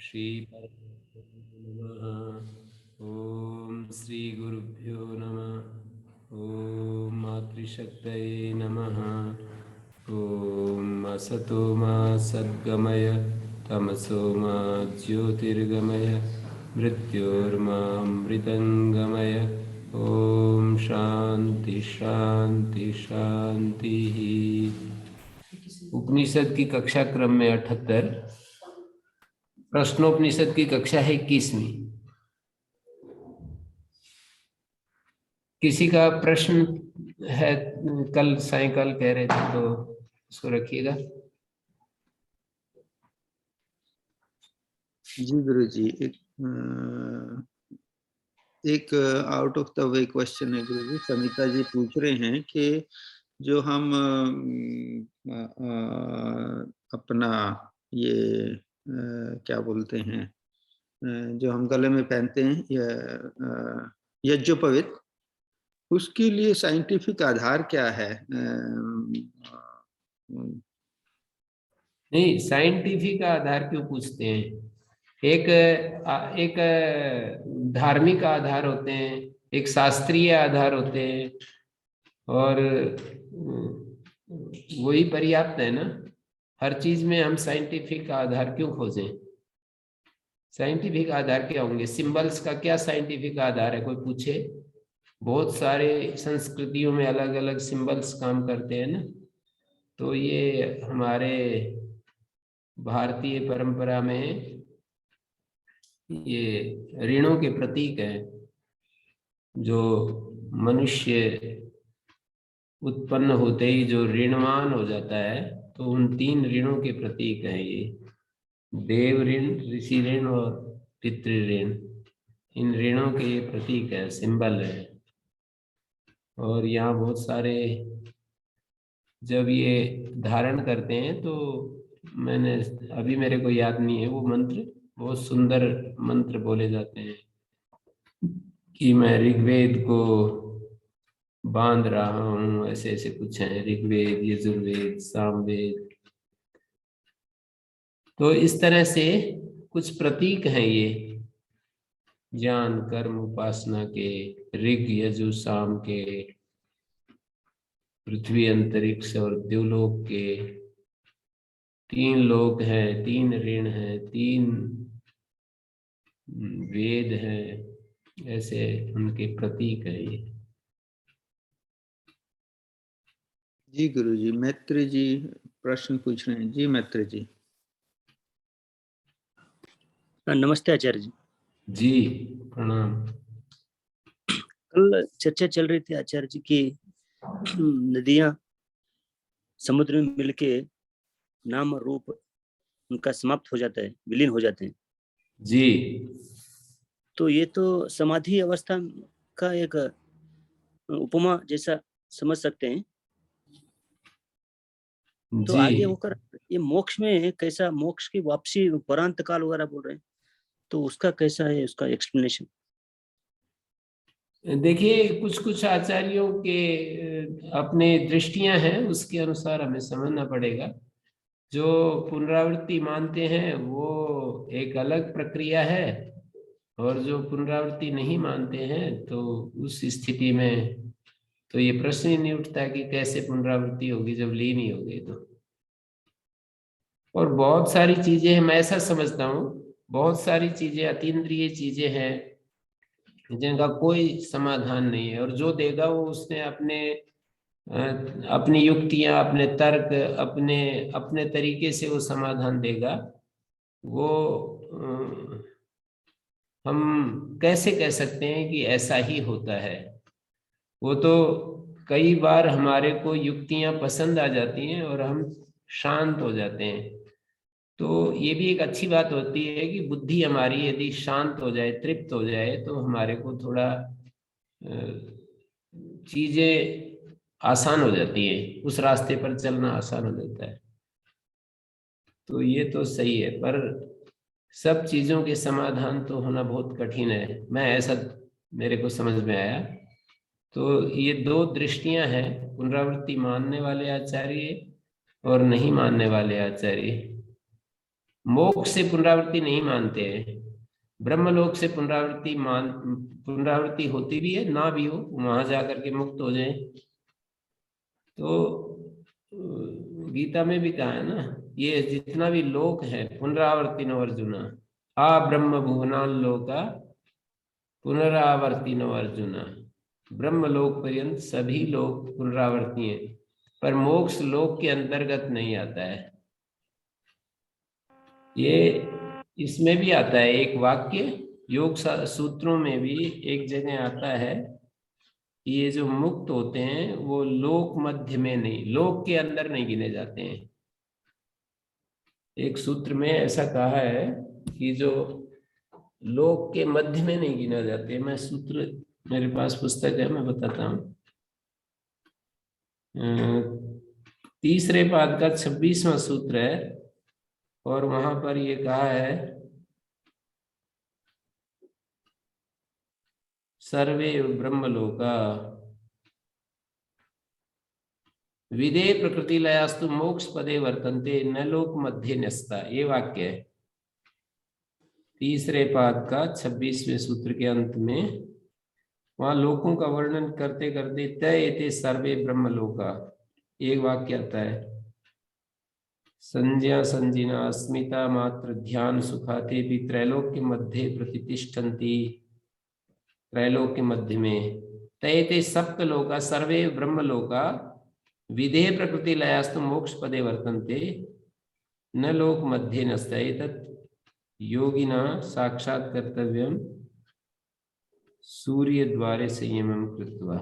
श्री परमात्मने नमः। ओम श्री गुरुभ्यो नमः। ओम मातृशक्तये नमः। ओम असतो मा सद्गमय तमसो मा ज्योतिर्गमय मृत्योर्मामृतंगमय। ओम शांति शांति शांति। उपनिषद की कक्षा क्रम में 78, प्रश्नोपनिषद की कक्षा है 21वीं। किसी का प्रश्न है? कल सायंकाल कह रहे थे तो उसको रखिएगा। जी गुरु जी, एक out of the way question है गुरु जी। समिता जी पूछ रहे हैं कि जो हम अपना ये क्या बोलते हैं, जो हम गले में पहनते हैं यज्ञोपवीत, उसके लिए साइंटिफिक आधार क्या है? नहीं, साइंटिफिक आधार क्यों पूछते हैं? एक धार्मिक आधार होते हैं, एक शास्त्रीय आधार होते हैं, और वही पर्याप्त है ना। हर चीज में हम साइंटिफिक आधार क्यों खोजें? साइंटिफिक आधार क्या होंगे? सिंबल्स का क्या साइंटिफिक आधार है, कोई पूछे? बहुत सारे संस्कृतियों में अलग अलग सिंबल्स काम करते हैं ना। तो ये हमारे भारतीय परंपरा में ये ऋणों के प्रतीक हैं। जो मनुष्य उत्पन्न होते ही जो ऋणवान हो जाता है, तो उन 3 ऋणों के प्रतीक हैं ये। देव ऋण, ऋषि ऋण और पितृ ऋण। इन ऋणों के ये प्रतीक है, सिंबल है। और यहाँ बहुत सारे जब ये धारण करते हैं तो मैंने अभी मेरे को याद नहीं है वो मंत्र, बहुत सुंदर मंत्र बोले जाते हैं कि मैं ऋग्वेद को बांध रहा हूँ, ऐसे ऐसे कुछ है। ऋग्वेद, यजुर्वेद, सामवेद। तो इस तरह से कुछ प्रतीक हैं ये, ज्ञान कर्म उपासना के, ऋग यजु साम के, पृथ्वी अंतरिक्ष और द्युलोक के। 3 लोक हैं, 3 ऋण हैं, 3 वेद हैं, ऐसे उनके प्रतीक है ये। जी गुरु जी, मैत्री जी प्रश्न पूछ रहे हैं। जी मैत्री जी। नमस्ते आचार्य जी। जी प्रणाम। कल चर्चा चल रही थी आचार्य जी की नदियां समुद्र में मिलके नाम और रूप उनका समाप्त हो जाता है, विलीन हो जाते हैं। जी, तो ये तो समाधि अवस्था का एक उपमा जैसा समझ सकते हैं। तो जी। आगे होकर ये मोक्ष में कैसा, मोक्ष की वापसी परांत काल वगैरह बोल रहे हैं, तो उसका कैसा है, उसका एक्सप्लेनेशन? देखिए, कुछ कुछ आचार्यों के अपने दृष्टियां हैं, उसके अनुसार हमें समझना पड़ेगा। जो पुनरावृत्ति मानते हैं वो एक अलग प्रक्रिया है, और जो पुनरावृत्ति नहीं मानते हैं तो उस स्थिति में तो ये प्रश्न ही नहीं उठता कि कैसे पुनरावृत्ति होगी जब लीन ही हो गई तो। और बहुत सारी चीजें हैं, मैं ऐसा समझता हूँ, बहुत सारी चीजें अतीन्द्रिय चीजें हैं जिनका कोई समाधान नहीं है, और जो देगा वो उसने अपनी युक्तियां, अपने तर्क, अपने अपने तरीके से वो समाधान देगा। वो हम कैसे कह सकते हैं कि ऐसा ही होता है? वो तो कई बार हमारे को युक्तियां पसंद आ जाती हैं और हम शांत हो जाते हैं। तो ये भी एक अच्छी बात होती है कि बुद्धि हमारी यदि शांत हो जाए, तृप्त हो जाए, तो हमारे को थोड़ा चीजें आसान हो जाती है, उस रास्ते पर चलना आसान हो जाता है। तो ये तो सही है, पर सब चीजों के समाधान तो होना बहुत कठिन है, मैं ऐसा मेरे को समझ में आया। तो ये 2 दृष्टियां हैं, पुनरावृत्ति मानने वाले आचार्य और नहीं मानने वाले आचार्य। मोक्ष से पुनरावृत्ति नहीं मानते हैं। ब्रह्मलोक से पुनरावृत्ति होती भी है, ना भी हो, वहां जाकर के मुक्त हो जाए। तो गीता में भी कहा है ना, ये जितना भी लोक है पुनरावर्तिनो अर्जुन, आ ब्रह्म भुवनालोका पुनरावर्तिनो अर्जुन। ब्रह्मलोक पर्यंत सभी लोग पुनरावर्ती हैं, पर मोक्ष लोक के अंतर्गत नहीं आता है। ये इसमें भी आता है एक वाक्य, योग सूत्रों में भी एक जगह आता है, ये जो मुक्त होते हैं वो लोक मध्य में नहीं, लोक के अंदर नहीं गिने जाते हैं। एक सूत्र में ऐसा कहा है कि जो लोक के मध्य में नहीं गिना जाते। मैं सूत्र, मेरे पास पुस्तक है, मैं बताता हूँ। तीसरे पाद का 26वां सूत्र है, और वहां पर ये कहा है, सर्वे ब्रह्मलोका विदे प्रकृति लयास्तु मोक्ष पदे वर्तन्ते न लोक मध्य न्यस्ता। ये वाक्य है तीसरे पाद का 26वें सूत्र के अंत में। वहां लोकों का वर्णन करते करते तय एते सर्वे ब्रह्मलोका एक वाक्य आता है, संज्ञा संजिना अस्मिता मात्र ध्यान सुखाते भी त्रैलोक्य मध्य प्रतिष्ठन्ति। त्रैलोक्य मध्य में तयते सप्त लोका सर्वे ब्रह्मलोका विधेय प्रकृति लयास्तु मोक्ष पदे वर्तन्ते न लोक मध्य नस्त। एतत् योगिना साक्षात् कर्तव्यम सूर्य द्वारे संयमम कृत्वा।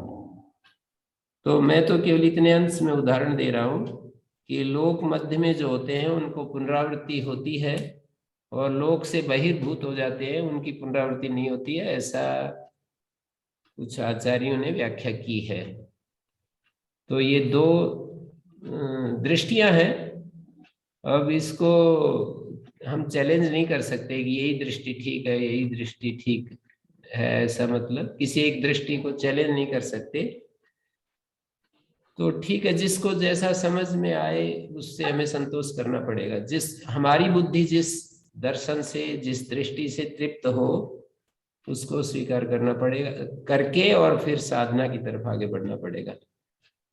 तो मैं तो केवल इतने अंश में उदाहरण दे रहा हूं कि लोक मध्य में जो होते हैं उनको पुनरावृत्ति होती है, और लोक से बहिर्भूत हो जाते हैं उनकी पुनरावृत्ति नहीं होती है, ऐसा कुछ आचार्यों ने व्याख्या की है। तो ये दो दृष्टियां हैं। अब इसको हम चैलेंज नहीं कर सकते कि यही दृष्टि ठीक है, यही दृष्टि ठीक है, ऐसा मतलब किसी एक दृष्टि को चैलेंज नहीं कर सकते। तो ठीक है, जिसको जैसा समझ में आए उससे हमें संतोष करना पड़ेगा। जिस हमारी बुद्धि जिस दर्शन से, जिस दृष्टि से तृप्त हो, उसको स्वीकार करना पड़ेगा करके, और फिर साधना की तरफ आगे बढ़ना पड़ेगा।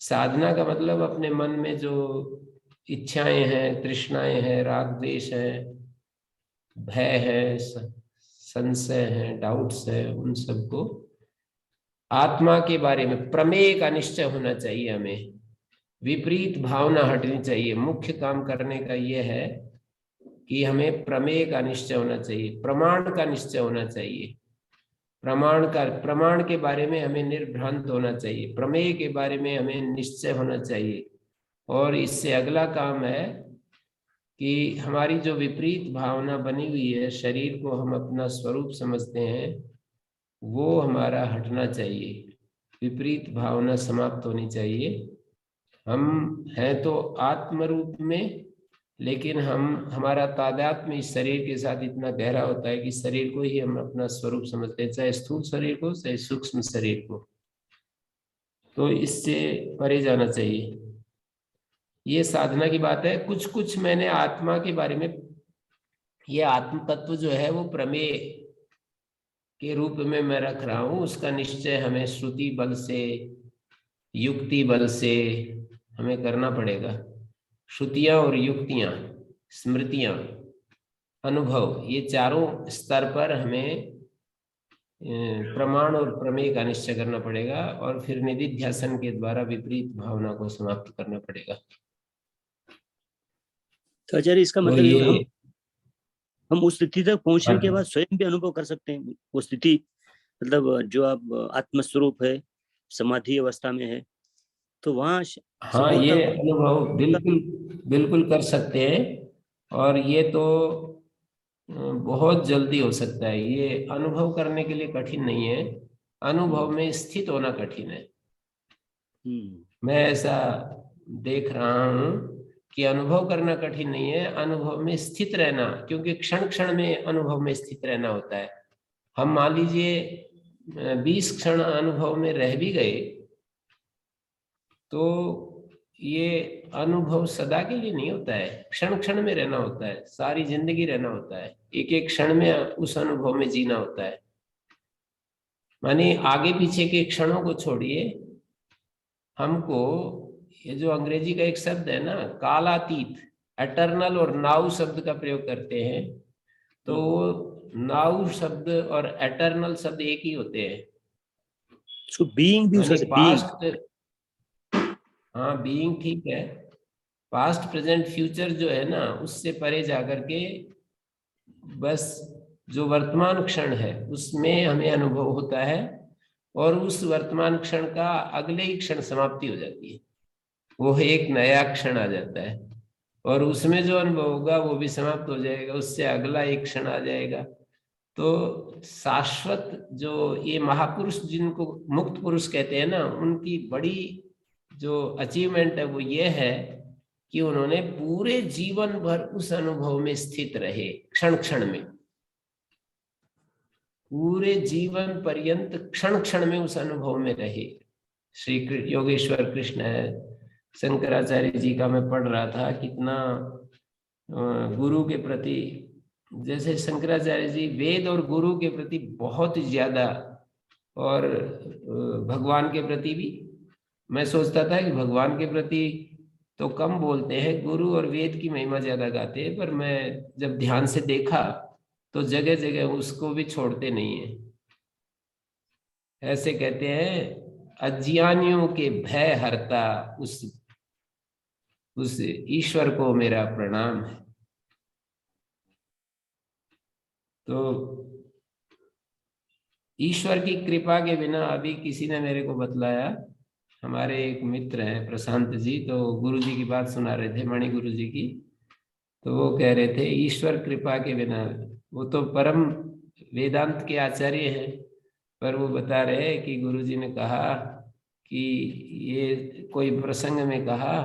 साधना का मतलब अपने मन में जो इच्छाएं हैं, तृष्णाएं हैं, राग द्वेष है, भय है, संशय है, डाउट्स है, उन सबको आत्मा के बारे में प्रमेय का निश्चय होना चाहिए। हमें विपरीत भावना हटनी चाहिए। मुख्य काम करने का यह है कि हमें प्रमेय का निश्चय होना चाहिए, प्रमाण का निश्चय होना चाहिए। प्रमाण के बारे में हमें निर्भ्रांत होना चाहिए, प्रमेय के बारे में हमें निश्चय होना चाहिए। और इससे अगला काम है कि हमारी जो विपरीत भावना बनी हुई है, शरीर को हम अपना स्वरूप समझते हैं, वो हमारा हटना चाहिए। विपरीत भावना समाप्त होनी चाहिए। हम हैं तो आत्म रूप में, लेकिन हमारा तादात्म्य इस शरीर के साथ इतना गहरा होता है कि शरीर को ही हम अपना स्वरूप समझते हैं, चाहे स्थूल शरीर को, चाहे सूक्ष्म शरीर को। तो इससे परे जाना चाहिए। ये साधना की बात है। कुछ कुछ मैंने आत्मा के बारे में, ये आत्म तत्व जो है वो प्रमेय के रूप में मैं रख रहा हूं। उसका निश्चय हमें श्रुति बल से, युक्ति बल से हमें करना पड़ेगा। श्रुतियां और युक्तियां, स्मृतियां, अनुभव, ये चारों स्तर पर हमें प्रमाण और प्रमेय का निश्चय करना पड़ेगा, और फिर निधिध्यासन के द्वारा विपरीत भावना को समाप्त करना पड़ेगा। तो आचार्य इसका तो मतलब ये हम उस स्थिति तक पहुंचने के बाद स्वयं भी अनुभव कर सकते हैं वो स्थिति, मतलब जो आप आत्मस्वरूप है, समाधि अवस्था में है, तो वहां हाँ, ये अनुभव बिल्कुल बिल्कुल कर सकते हैं। और ये तो बहुत जल्दी हो सकता है। ये अनुभव करने के लिए कठिन नहीं है, अनुभव में स्थित होना कठिन है। मैं ऐसा देख रहा हूं कि अनुभव करना कठिन नहीं है, अनुभव में स्थित रहना, क्योंकि क्षण क्षण में अनुभव में स्थित रहना होता है। हम मान लीजिए 20 क्षण अनुभव में रह भी गए, तो ये अनुभव सदा के लिए नहीं होता है, क्षण क्षण में रहना होता है, सारी जिंदगी रहना होता है, एक एक क्षण में उस अनुभव में जीना होता है। माने आगे पीछे के क्षणों को छोड़िए, हमको ये जो अंग्रेजी का एक शब्द है ना कालातीत, एटर्नल और नाउ शब्द का प्रयोग करते हैं, तो नाउ शब्द और एटर्नल शब्द एक ही होते हैं। उसको बीइंग भी उसका पास्ट, हाँ बीइंग ठीक है, पास्ट प्रेजेंट फ्यूचर जो है ना उससे परे जाकर के बस जो वर्तमान क्षण है उसमें हमें अनुभव होता है, और उस वर्तमान क्षण का अगले ही क्षण समाप्ति हो जाती है, वो एक नया क्षण आ जाता है, और उसमें जो अनुभव होगा वो भी समाप्त हो जाएगा, उससे अगला एक क्षण आ जाएगा। तो शाश्वत जो ये महापुरुष जिनको मुक्त पुरुष कहते हैं ना, उनकी बड़ी जो अचीवमेंट है वो ये है कि उन्होंने पूरे जीवन भर उस अनुभव में स्थित रहे, क्षण क्षण में, पूरे जीवन पर्यंत क्षण क्षण में उस अनुभव में रहे। श्री योगेश्वर कृष्ण है, शंकराचार्य जी का मैं पढ़ रहा था, कितना गुरु के प्रति, जैसे शंकराचार्य जी वेद और गुरु के प्रति बहुत ज्यादा, और भगवान के प्रति भी। मैं सोचता था कि भगवान के प्रति तो कम बोलते हैं, गुरु और वेद की महिमा ज्यादा गाते हैं, पर मैं जब ध्यान से देखा तो जगह जगह उसको भी छोड़ते नहीं है। ऐसे कहते हैं अज्ञानियों के भय हरता उस ईश्वर को मेरा प्रणाम है। तो ईश्वर की कृपा के बिना, अभी किसी ने मेरे को बतलाया, हमारे एक मित्र हैं प्रशांत जी, तो गुरु जी की बात सुना रहे थे, मणि गुरु जी की, तो वो कह रहे थे ईश्वर कृपा के बिना, वो तो परम वेदांत के आचार्य हैं, पर वो बता रहे हैं कि गुरु जी ने कहा कि ये कोई प्रसंग में कहा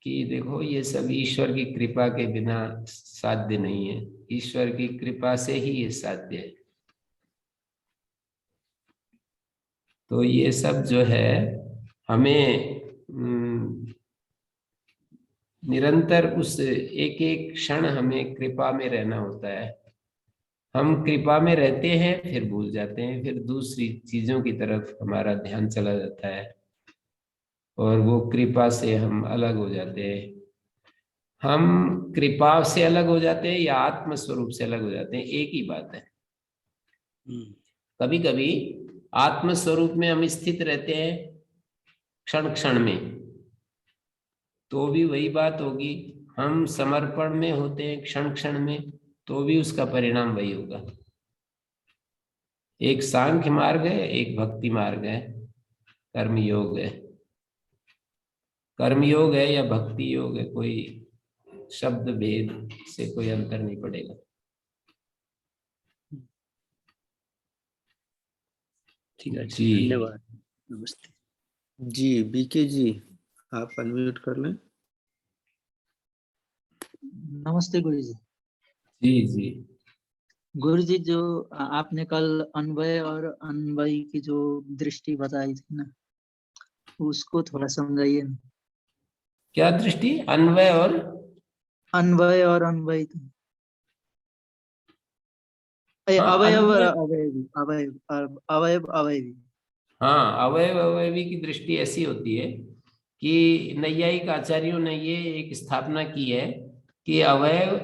कि देखो ये सब ईश्वर की कृपा के बिना साध्य नहीं है, ईश्वर की कृपा से ही ये साध्य है। तो ये सब जो है हमें निरंतर उस एक एक क्षण हमें कृपा में रहना होता है। हम कृपा में रहते हैं, फिर भूल जाते हैं, फिर दूसरी चीजों की तरफ हमारा ध्यान चला जाता है, और वो कृपा से हम अलग हो जाते हैं। हम कृपा से अलग हो जाते हैं या आत्म स्वरूप से अलग हो जाते हैं, एक ही बात है। कभी कभी आत्म स्वरूप में हम स्थित रहते हैं क्षण क्षण में, तो भी वही बात होगी। हम समर्पण में होते हैं क्षण क्षण में, तो भी उसका परिणाम वही होगा। एक सांख्य मार्ग है, एक भक्ति मार्ग है, कर्म योग है। कर्म योग है या भक्ति योग है, कोई शब्द भेद से कोई अंतर नहीं पड़ेगा। ठीक है जी धन्यवाद, नमस्ते जी। बीके जी आप अनम्यूट कर लें। नमस्ते गुरु जी। जी जी गुरु जी, जो आपने कल अन्वय और अन्वय की जो दृष्टि बताई थी ना, उसको थोड़ा समझाइए ना। क्या दृष्टि? अन्वय और अन्वय और अन्वय हाँ, अवयव और अन्वय, अवयवी, अवयव अवयव अवयवी। हाँ अवयव अवयवी की दृष्टि ऐसी होती है कि नैयायिक आचार्यों ने ये एक स्थापना की है कि अवयव,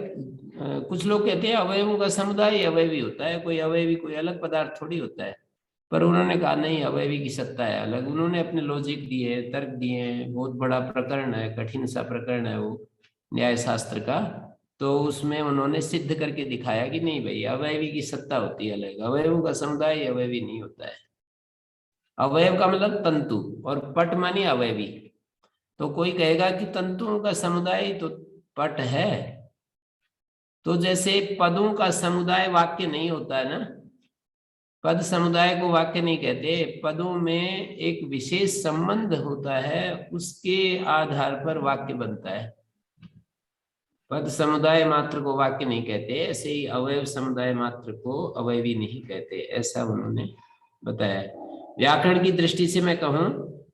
कुछ लोग कहते हैं अवयवों का समुदाय अवयवी होता है, कोई अवयवी कोई अलग पदार्थ थोड़ी होता है, पर उन्होंने कहा नहीं, अवयवी की सत्ता है अलग। उन्होंने अपने लॉजिक दिए, तर्क दिए हैं, बहुत बड़ा प्रकरण है, कठिन सा प्रकरण है वो न्याय शास्त्र का, तो उसमें उन्होंने सिद्ध करके दिखाया कि नहीं भाई, अवयवी की सत्ता होती है अलग, अवयवों का समुदाय अवयवी नहीं होता है। अवयव का मतलब तंतु, और पट मानी अवयवी। तो कोई कहेगा कि तंतुओं का समुदाय तो पट है, तो जैसे पदों का समुदाय वाक्य नहीं होता है ना, पद समुदाय को वाक्य नहीं कहते, पदों में एक विशेष संबंध होता है, उसके आधार पर वाक्य बनता है। पद समुदाय मात्र को वाक्य नहीं कहते, ऐसे ही अवयव समुदाय मात्र को अवयवी नहीं कहते, ऐसा उन्होंने बताया। व्याकरण की दृष्टि से मैं कहूं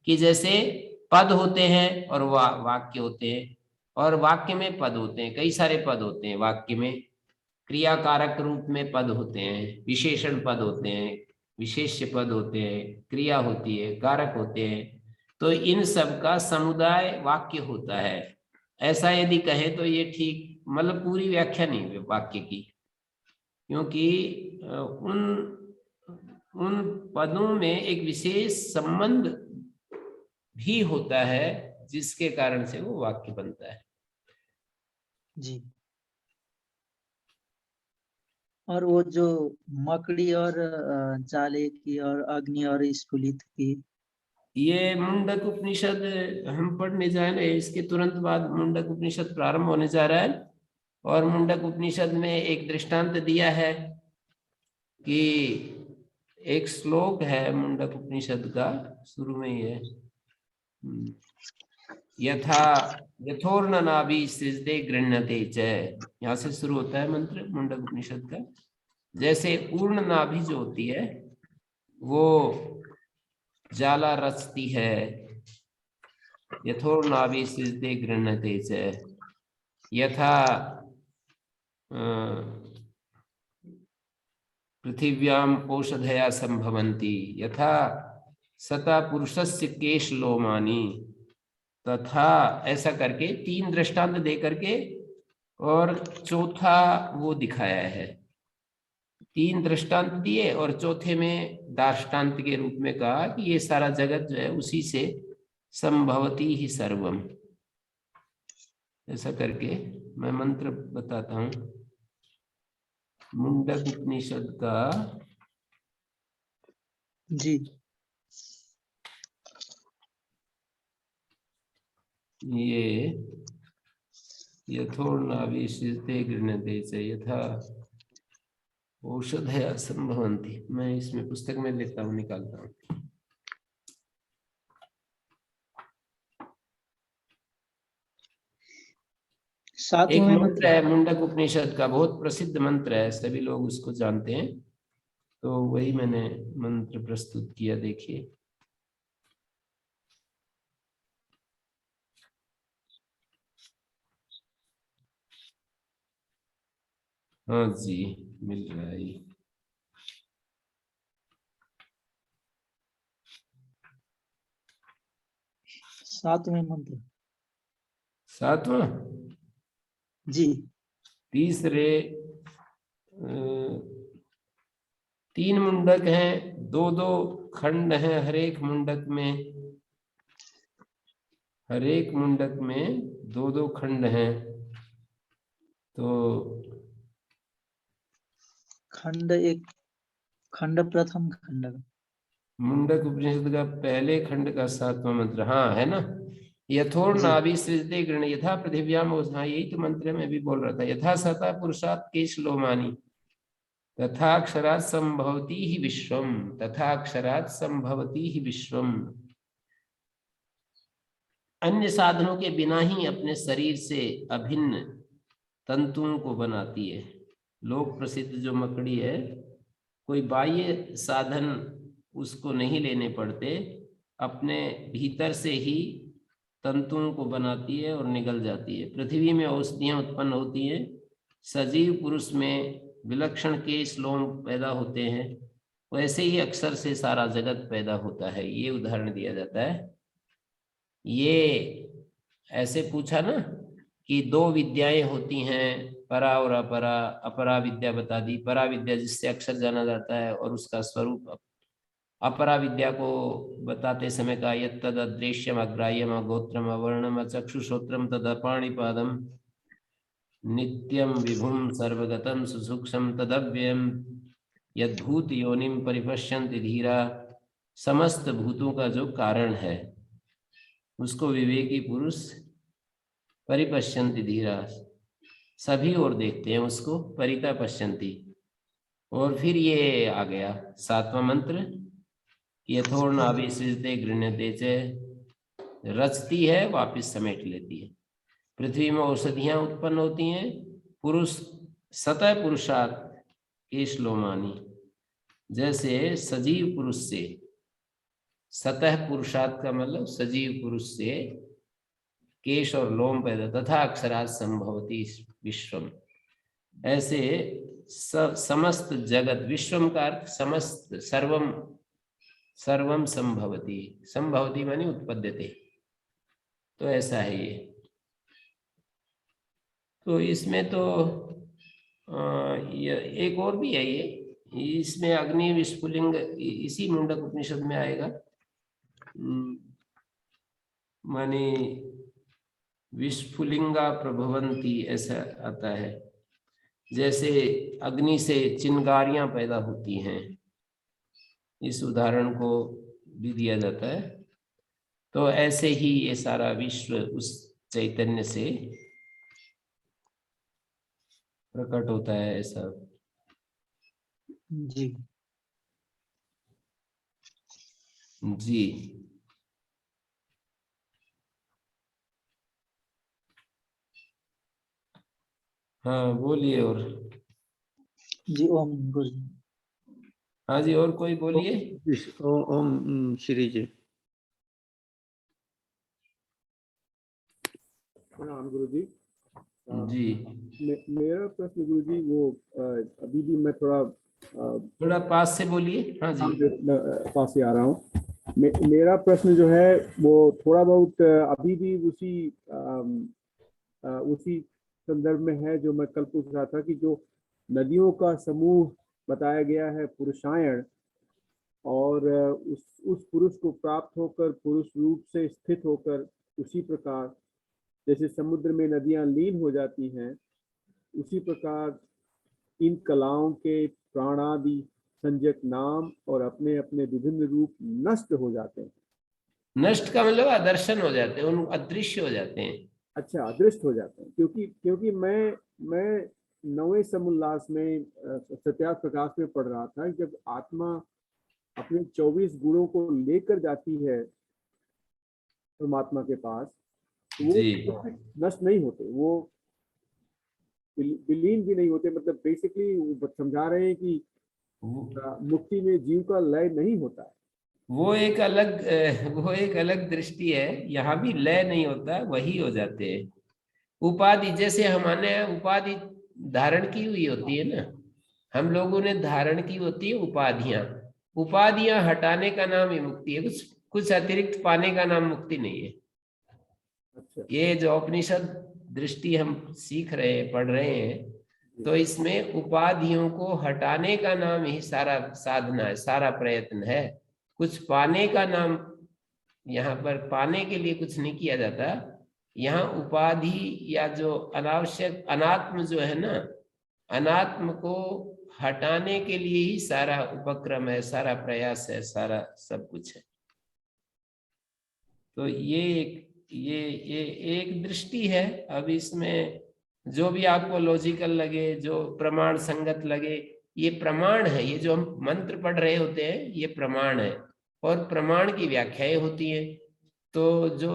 कि जैसे पद होते हैं और वाक्य होते हैं, और वाक्य में पद होते हैं, कई सारे पद होते हैं वाक्य में। क्रिया कारक रूप में पद होते हैं, विशेषण पद होते हैं, विशेष्य पद होते हैं, क्रिया होती है, कारक होते हैं। तो इन सब का समुदाय वाक्य होता है। ऐसा यदि कहें तो ये ठीक, मतलब पूरी व्याख्या नहीं है वाक्य की, क्योंकि उन पदों में एक विशेष संबंध भी होता है जिसके कारण से वो वाक्य बनता है। जी। और वो जो मकड़ी और जाले की और अग्नि और स्फुलित की, ये मुंडक उपनिषद हम पढ़ने जा रहे हैं, इसके तुरंत बाद मुंडक उपनिषद प्रारंभ होने जा रहा है। और मुंडक उपनिषद में एक दृष्टांत दिया है कि एक श्लोक है मुंडक उपनिषद का, शुरू में ही है, यथा यथोर्न नाभि सृजते गृह्णते च, यहाँ से शुरू होता है मंत्र मुंडक उपनिषद का। जैसे पूर्ण नाभि जो होती है वो जाला रचती है, यथोर्न नाभि सृजते गृह्णते च, यथा पृथिव्याम औषधया संभवन्ति, यथा सता पुरुषस्य केश लोमानी, तथा ऐसा करके 3 दृष्टांत दे करके और चौथा वो दिखाया है। 3 दृष्टांत दिए और चौथे में दार्ष्टान्त के रूप में कहा कि ये सारा जगत जो है उसी से संभवती ही सर्वम। ऐसा करके मैं मंत्र बताता हूं मुंडक उपनिषद का। जी। ये यथोर्नाभि सृजते गृह्णते च, यथा औषधया संभवन्ति। मैं इसमें पुस्तक में लेता हूँ, निकालता हूँ। एक मंत्र है मुंडक उपनिषद का, बहुत प्रसिद्ध मंत्र है, सभी लोग उसको जानते हैं, तो वही मैंने मंत्र प्रस्तुत किया। देखिए, हाँ जी, मिल रहा है। 7वें मंत्र। 7वां जी। तीसरे 3 मुंडक हैं, 2-2 खंड हैं हर एक मुंडक में 2-2 खंड हैं। तो खंड एक खंड प्रथम खंड मुंडक उपनिषद का पहले खंड का 7वां मंत्र, हाँ है ना, यथोर नाभि सृजते गृह्ण यथा पृथिव्याम, हाँ यही तो मंत्र में भी बोल रहा था। यथा सता पुरुषात् केश लोमानी तथाक्षरात् संभवती ही विश्वम, तथाक्षरात् संभवती ही विश्वम। अन्य साधनों के बिना ही अपने शरीर से अभिन्न तंतुओं को बनाती है। लोक प्रसिद्ध जो मकड़ी है, कोई बाह्य साधन उसको नहीं लेने पड़ते, अपने भीतर से ही तंतुओं को बनाती है और निगल जाती है। पृथ्वी में औषधियां उत्पन्न होती हैं, सजीव पुरुष में विलक्षण केश लोम पैदा होते हैं, वैसे ही अक्षर से सारा जगत पैदा होता है। ये उदाहरण दिया जाता है। ये ऐसे पूछा ना कि 2 विद्याएं होती हैं, परा और अपरा। अपरा विद्या बता दी, परा विद्या जिससे अक्षर जाना जाता है और उसका स्वरूप। अपरा विद्या को बताते समय का यत्तद अदृश्यम अग्राह्यम अगोत्रम अवर्णम अचक्षुश्रोत्रम तदपाणिपादम नित्यम विभुम सर्वगतम सुसूक्ष्म तदव्ययम यद्भूत योनिम परिपश्यन्ति धीरा। समस्त भूतों का जो कारण है उसको विवेकी पुरुष परिपश्यन्ति धीरा, सभी ओर देखते हैं उसको, परिता पश्यन्ति। और फिर ये आ गया 7वां मंत्र, यथोर्नाभि सृजते गृह्णते च, रचती है वापिस समेट लेती है। पृथ्वी में औषधियां उत्पन्न होती हैं, पुरुष सतः पुरुषात् केश लोमानी, जैसे सजीव पुरुष से सतह पुरुषार्थ का मतलब सजीव पुरुष से केश और लोम पैदा, तथा अक्षरात् संभवति विश्वम। ऐसे समस्त जगत, विश्वम का अर्थ समस्त, सर्वम, सर्वम संभवति, संभवति माने उत्पद्यते, तो ऐसा है ये। तो इसमें तो ये एक और भी है, ये इसमें अग्नि विस्फुलिंग इसी मुंडक उपनिषद में आएगा, माने विस्फुलिंगा प्रभवंती ऐसा आता है। जैसे अग्नि से चिंगारियां पैदा होती हैं, इस उदाहरण को भी दिया जाता है। तो ऐसे ही ये सारा विश्व उस चैतन्य से प्रकट होता है, ऐसा। जी जी हाँ बोलिए। और जी ओम गुरु जी। हाँ जी, और कोई बोलिए। ओम श्री जी। प्रणाम गुरु जी। जी मेरा प्रश्न गुरु जी वो अभी भी मैं थोड़ा पास से बोलिए। हाँ जी पास से आ रहा हूँ। मेरा प्रश्न जो है वो थोड़ा बहुत अभी भी उसी संदर्भ में है जो मैं कल पूछ रहा था कि जो नदियों का समूह बताया गया है पुरुषायण, और उस पुरुष को प्राप्त होकर पुरुष रूप से स्थित होकर उसी प्रकार जैसे समुद्र में नदियां लीन हो जाती हैं, उसी प्रकार इन कलाओं के प्राणादि संज्ञक नाम और अपने अपने विभिन्न रूप नष्ट हो जाते हैं। नष्ट का मतलब अदर्शन हो जाते हैं, उन अदृश्य हो जाते हैं। अच्छा, अदृष्ट हो जाते हैं। क्योंकि मैं नवे समुल्लास में सत्यार्थ प्रकाश में पढ़ रहा था, जब आत्मा अपने 24 गुणों को लेकर जाती है परमात्मा के पास, तो वो नष्ट नहीं होते, वो विलीन भी नहीं होते। मतलब बेसिकली समझा रहे हैं कि मुक्ति में जीव का लय नहीं होता है। वो एक अलग दृष्टि है। यहाँ भी लय नहीं होता, वही हो जाते हैं। उपाधि, जैसे हमारे उपाधि धारण की हुई होती है ना, हम लोगों ने धारण की होती है उपाधियां हटाने का नाम ही मुक्ति है। कुछ अतिरिक्त पाने का नाम मुक्ति नहीं है। अच्छा। ये जो उपनिषद दृष्टि हम सीख रहे हैं, पढ़ रहे हैं, तो इसमें उपाधियों को हटाने का नाम ही सारा साधना है, सारा प्रयत्न है। कुछ पाने का नाम, यहाँ पर पाने के लिए कुछ नहीं किया जाता। यहाँ उपाधि या जो अनावश्यक अनात्म जो है ना, अनात्म को हटाने के लिए ही सारा उपक्रम है, सारा प्रयास है, सारा सब कुछ है। तो ये एक दृष्टि है। अब इसमें जो भी आपको लॉजिकल लगे, जो प्रमाण संगत लगे, ये प्रमाण है। ये जो हम मंत्र पढ़ रहे होते हैं, ये प्रमाण है, और प्रमाण की व्याख्याएं होती हैं। तो जो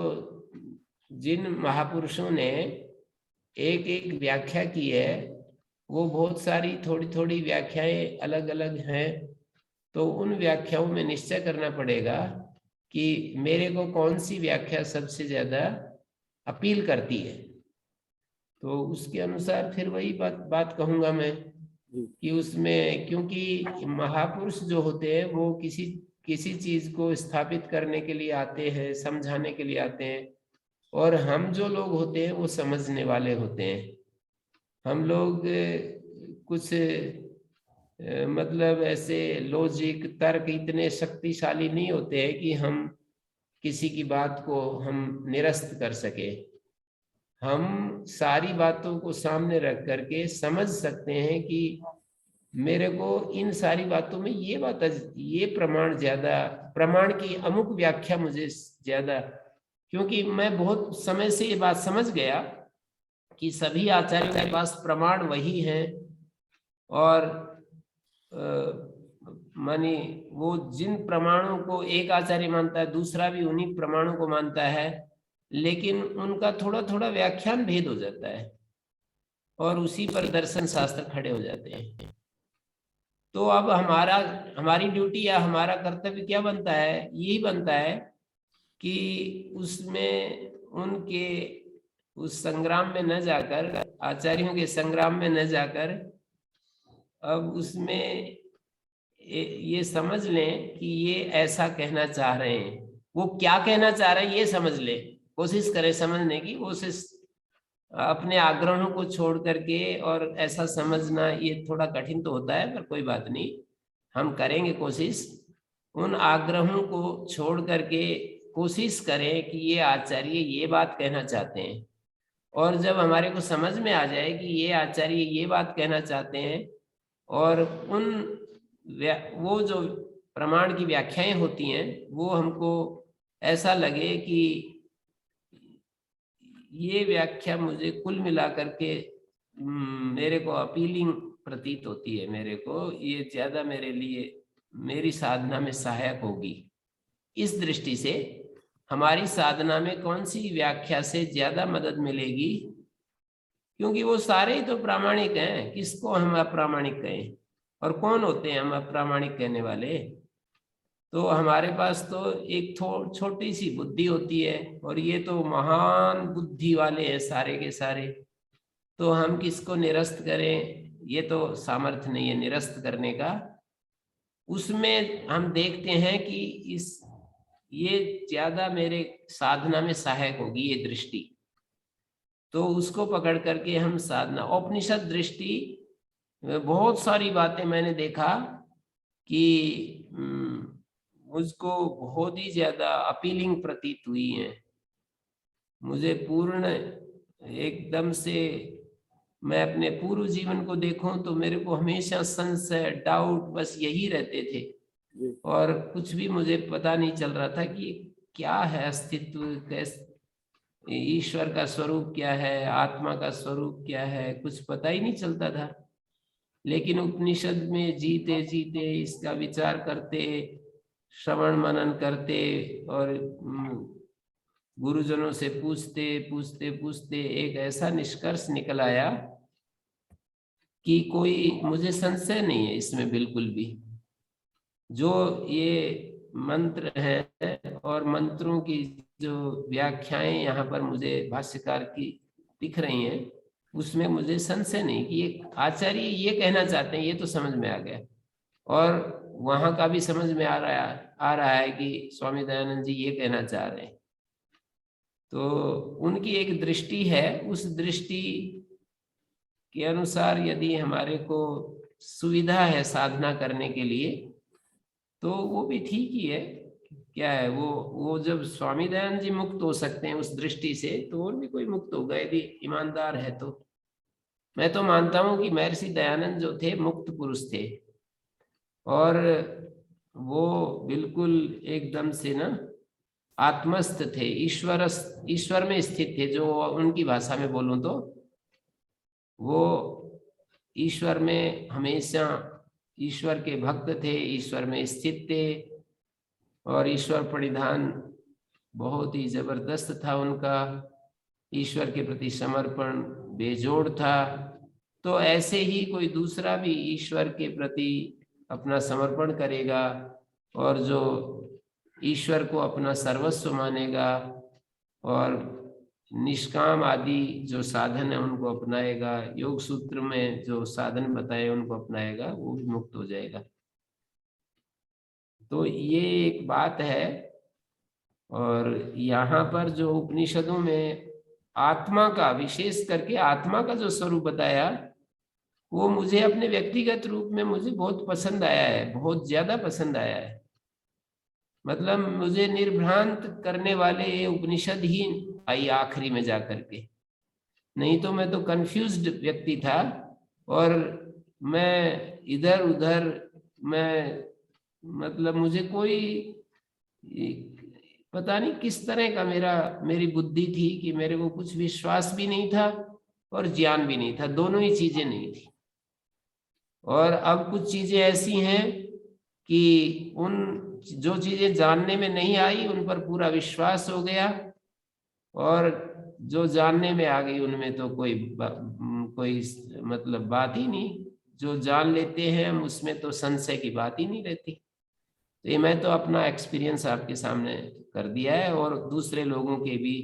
जिन महापुरुषों ने एक एक व्याख्या की है, वो बहुत सारी थोड़ी थोड़ी व्याख्याएं अलग अलग हैं। तो उन व्याख्याओं में निश्चय करना पड़ेगा कि मेरे को कौन सी व्याख्या सबसे ज्यादा अपील करती है। तो उसके अनुसार फिर वही बात कहूंगा मैं कि उसमें, क्योंकि महापुरुष जो होते हैं वो किसी चीज को स्थापित करने के लिए आते हैं, समझाने के लिए आते हैं, और हम जो लोग होते हैं वो समझने वाले होते हैं। हम लोग कुछ मतलब ऐसे लॉजिक तर्क इतने शक्तिशाली नहीं होते हैं कि हम किसी की बात को हम निरस्त कर सके। हम सारी बातों को सामने रख करके समझ सकते हैं कि मेरे को इन सारी बातों में ये प्रमाण की अमुक व्याख्या मुझे ज्यादा, क्योंकि मैं बहुत समय से ये बात समझ गया कि सभी आचार्यों के पास प्रमाण वही हैं, और मानी वो जिन प्रमाणों को एक आचार्य मानता है, दूसरा भी उन्हीं प्रमाणों को मानता है, लेकिन उनका थोड़ा थोड़ा व्याख्यान भेद हो जाता है, और उसी पर दर्शन शास्त्र खड़े हो जाते हैं। तो अब हमारी ड्यूटी या हमारा कर्तव्य क्या बनता है? यही बनता है कि उसमें उनके उस संग्राम में न जाकर, आचार्यों के संग्राम में न जाकर, अब उसमें ये समझ लें कि ये ऐसा कहना चाह रहे हैं। वो क्या कहना चाह रहे हैं ये समझ ले, कोशिश करें समझने की। कोशिश अपने आग्रहों को छोड़ करके, और ऐसा समझना ये थोड़ा कठिन तो होता है, पर कोई बात नहीं, हम करेंगे कोशिश। उन आग्रहों को छोड़ करके कोशिश करें कि ये आचार्य ये बात कहना चाहते हैं। और जब हमारे को समझ में आ जाए कि ये आचार्य ये बात कहना चाहते हैं, और वो जो प्रमाण की व्याख्याएं होती हैं वो हमको ऐसा लगे कि ये व्याख्या मुझे कुल मिलाकर के मेरे को अपीलिंग प्रतीत होती है, मेरे को ये ज्यादा मेरे लिए मेरी साधना में सहायक होगी, इस दृष्टि से हमारी साधना में कौन सी व्याख्या से ज्यादा मदद मिलेगी, क्योंकि वो सारे ही तो प्रामाणिक हैं, किसको हम अप्रामाणिक कहें? और कौन होते हैं हम अप्रामाणिक कहने वाले? तो हमारे पास तो एक छोटी सी बुद्धि होती है, और ये तो महान बुद्धि वाले हैं सारे के सारे। तो हम किसको निरस्त करें? ये तो सामर्थ्य नहीं है निरस्त करने का। उसमें हम देखते हैं कि ये ज्यादा मेरे साधना में सहायक होगी ये दृष्टि, तो उसको पकड़ करके हम साधना। उपनिषद दृष्टि बहुत सारी बातें मैंने देखा कि मुझको बहुत ही ज्यादा अपीलिंग प्रतीत हुई है। मुझे पूर्ण एकदम से, मैं अपने पूर्व जीवन को देखूं तो मेरे को हमेशा संशय, डाउट, बस यही रहते थे, और कुछ भी मुझे पता नहीं चल रहा था कि क्या है अस्तित्व, कैसे ईश्वर का स्वरूप क्या है, आत्मा का स्वरूप क्या है, कुछ पता ही नहीं चलता था। लेकिन उपनिषद में जीते जीते इसका विचार करते, श्रवण मनन करते, और गुरुजनों से पूछते पूछते पूछते एक ऐसा निष्कर्ष निकल आया कि कोई मुझे संशय नहीं है इसमें बिल्कुल भी। जो ये मंत्र है और मंत्रों की जो व्याख्याएं यहाँ पर मुझे भाष्यकार की दिख रही हैं, उसमें मुझे संशय नहीं कि ये आचार्य ये कहना चाहते हैं, ये तो समझ में आ गया। और वहां का भी समझ में आ रहा है कि स्वामी दयानंद जी ये कहना चाह रहे हैं। तो उनकी एक दृष्टि है, उस दृष्टि के अनुसार यदि हमारे को सुविधा है साधना करने के लिए तो वो भी ठीक ही है। क्या है वो जब स्वामी दयानंद जी मुक्त हो सकते हैं उस दृष्टि से, तो और भी कोई मुक्त होगा यदि ईमानदार है तो। मैं तो मानता हूं कि महर्षि दयानंद जो थे मुक्त पुरुष थे, और वो बिल्कुल एकदम से ना आत्मस्थ थे, ईश्वर में स्थित थे। जो उनकी भाषा में बोलूं तो वो ईश्वर में हमेशा ईश्वर के भक्त थे, ईश्वर में स्थित थे, और ईश्वर परिधान बहुत ही जबरदस्त था उनका, ईश्वर के प्रति समर्पण बेजोड़ था। तो ऐसे ही कोई दूसरा भी ईश्वर के प्रति अपना समर्पण करेगा, और जो ईश्वर को अपना सर्वस्व मानेगा और निष्काम आदि जो साधन है उनको अपनाएगा, योग सूत्र में जो साधन बताए उनको अपनाएगा, वो भी मुक्त हो जाएगा। तो ये एक बात है। और यहाँ पर जो उपनिषदों में आत्मा का, विशेष करके आत्मा का जो स्वरूप बताया, वो मुझे अपने व्यक्तिगत रूप में मुझे बहुत पसंद आया है, बहुत ज्यादा पसंद आया है। मतलब मुझे निर्भ्रांत करने वाले ये उपनिषद ही आई आखिरी में जाकर के, नहीं तो मैं तो कंफ्यूज्ड व्यक्ति था, और मैं इधर उधर, मैं मतलब मुझे कोई पता नहीं किस तरह का मेरी बुद्धि थी कि मेरे को कुछ विश्वास भी नहीं था और ज्ञान भी नहीं था, दोनों ही चीजें नहीं थी। और अब कुछ चीजें ऐसी हैं कि उन जो चीजें जानने में नहीं आई उन पर पूरा विश्वास हो गया, और जो जानने में आ गई उनमें तो कोई मतलब बात ही नहीं, जो जान लेते हैं हम उसमें तो संशय की बात ही नहीं रहती। तो ये मैं तो अपना एक्सपीरियंस आपके सामने कर दिया है, और दूसरे लोगों के भी,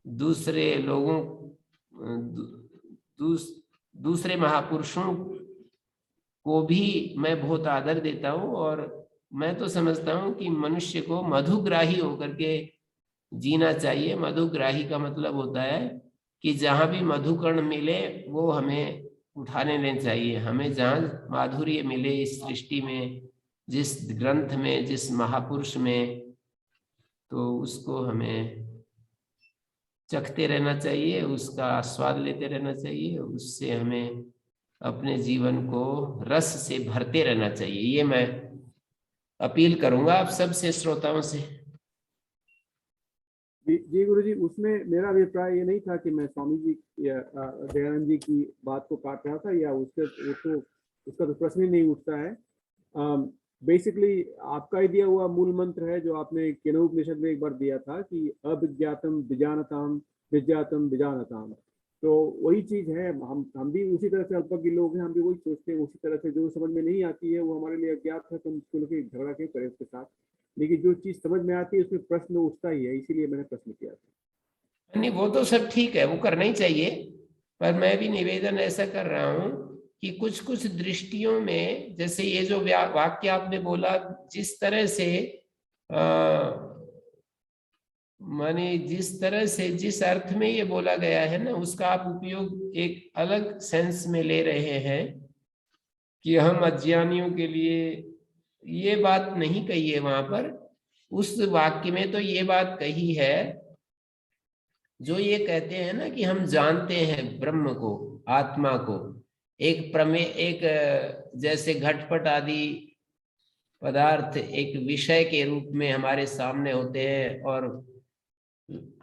दूसरे लोगों दूसरे महापुरुषों को भी मैं बहुत आदर देता हूँ। और मैं तो समझता हूँ कि मनुष्य को मधुग्राही होकर के जीना चाहिए। मधुग्राही का मतलब होता है कि जहां भी मधुकण मिले वो हमें उठाने लेना चाहिए। हमें जहां माधुर्य मिले इस सृष्टि में, जिस ग्रंथ में, जिस महापुरुष में, तो उसको हमें चखते रहना चाहिए, उसका स्वाद लेते रहना चाहिए, उससे हमें अपने जीवन को रस से भरते रहना चाहिए। ये मैं अपील करूंगा आप सबसे, श्रोताओं से। जी गुरु जी, उसमें मेरा अभिप्राय ये नहीं था कि मैं स्वामी जी या दयानंद जी की बात को काट रहा था, या उसका तो प्रश्न ही नहीं उठता है। बेसिकली आपका ही दिया हुआ मूल मंत्र है जो आपने केनोपनिषद में एक बार दिया था कि अभिज्ञातम विजानताम विज्ञातम विजानताम। तो वही चीज है, हम भी उसी तरह से अल्पज्ञ लोग हैं, हम भी वही सोचते हैं उसी तरह से। जो समझ में नहीं आती है वो हमारे लिए अज्ञात है, तो हम उसको लेकर झगड़ा क्यों करें उसके साथ। लेकिन जो चीज समझ में आती है उसमें प्रश्न उठता ही है, इसीलिए मैंने प्रश्न किया था। नहीं, वो तो सब ठीक है, वो करना ही चाहिए। पर मैं भी निवेदन ऐसा कर रहा हूं कि कुछ कुछ दृष्टियों में, जैसे ये जो वाक्य आपने बोला, जिस तरह से माने जिस तरह से, जिस अर्थ में ये बोला गया है ना, उसका आप उपयोग एक अलग सेंस में ले रहे हैं कि हम अज्ञानियों के लिए, ये बात नहीं कही है वहां पर। उस वाक्य में तो ये बात कही है, जो ये कहते हैं ना कि हम जानते हैं ब्रह्म को, आत्मा को, एक प्रमेय, एक जैसे घटपट आदि पदार्थ एक विषय के रूप में हमारे सामने होते हैं, और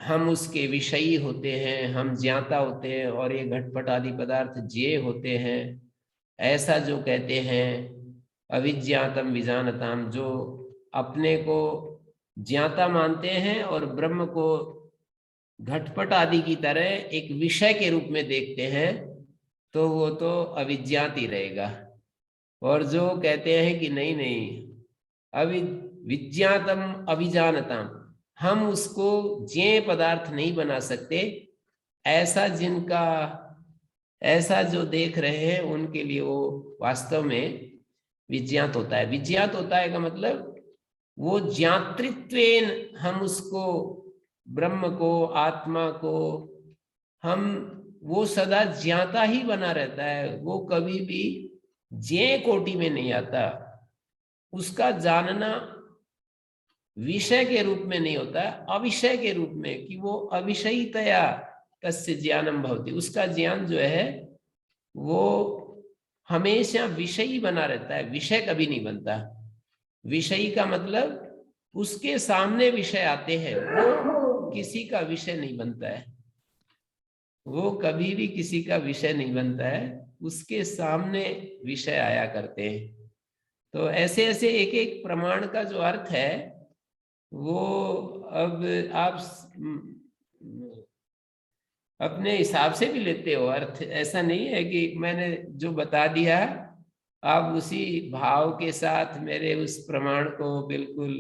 हम उसके विषयी होते हैं, हम ज्ञाता होते हैं, और ये घटपट आदि पदार्थ ज्ञेय होते हैं। ऐसा जो कहते हैं अविज्ञातम विजानताम, जो अपने को ज्ञाता मानते हैं और ब्रह्म को घटपट आदि की तरह एक विषय के रूप में देखते हैं, तो वो तो अविज्ञात ही रहेगा। और जो कहते हैं कि नहीं नहीं, विज्ञातम अभिजानताम, हम उसको ज्ञेय पदार्थ नहीं बना सकते, ऐसा जो देख रहे हैं उनके लिए वो वास्तव में विज्ञात होता है। विज्ञात होता है का मतलब वो ज्ञातृत्वेन हम उसको, ब्रह्म को, आत्मा को, हम वो सदा ज्ञाता ही बना रहता है, वो कभी भी ज्ञेय कोटि में नहीं आता। उसका जानना विषय के रूप में नहीं होता, अविषय के रूप में, कि वो अविषयितया तस्य ज्ञानम भवति। उसका ज्ञान जो है वो हमेशा विषयी बना रहता है, विषय कभी नहीं बनता। विषयी का मतलब उसके सामने विषय आते हैं, वो किसी का विषय नहीं बनता है, वो कभी भी किसी का विषय नहीं बनता है, उसके सामने विषय आया करते हैं। तो ऐसे ऐसे एक एक प्रमाण का जो अर्थ है वो अब आप अपने हिसाब से भी लेते हो अर्थ। ऐसा नहीं है कि मैंने जो बता दिया आप उसी भाव के साथ मेरे उस प्रमाण को बिल्कुल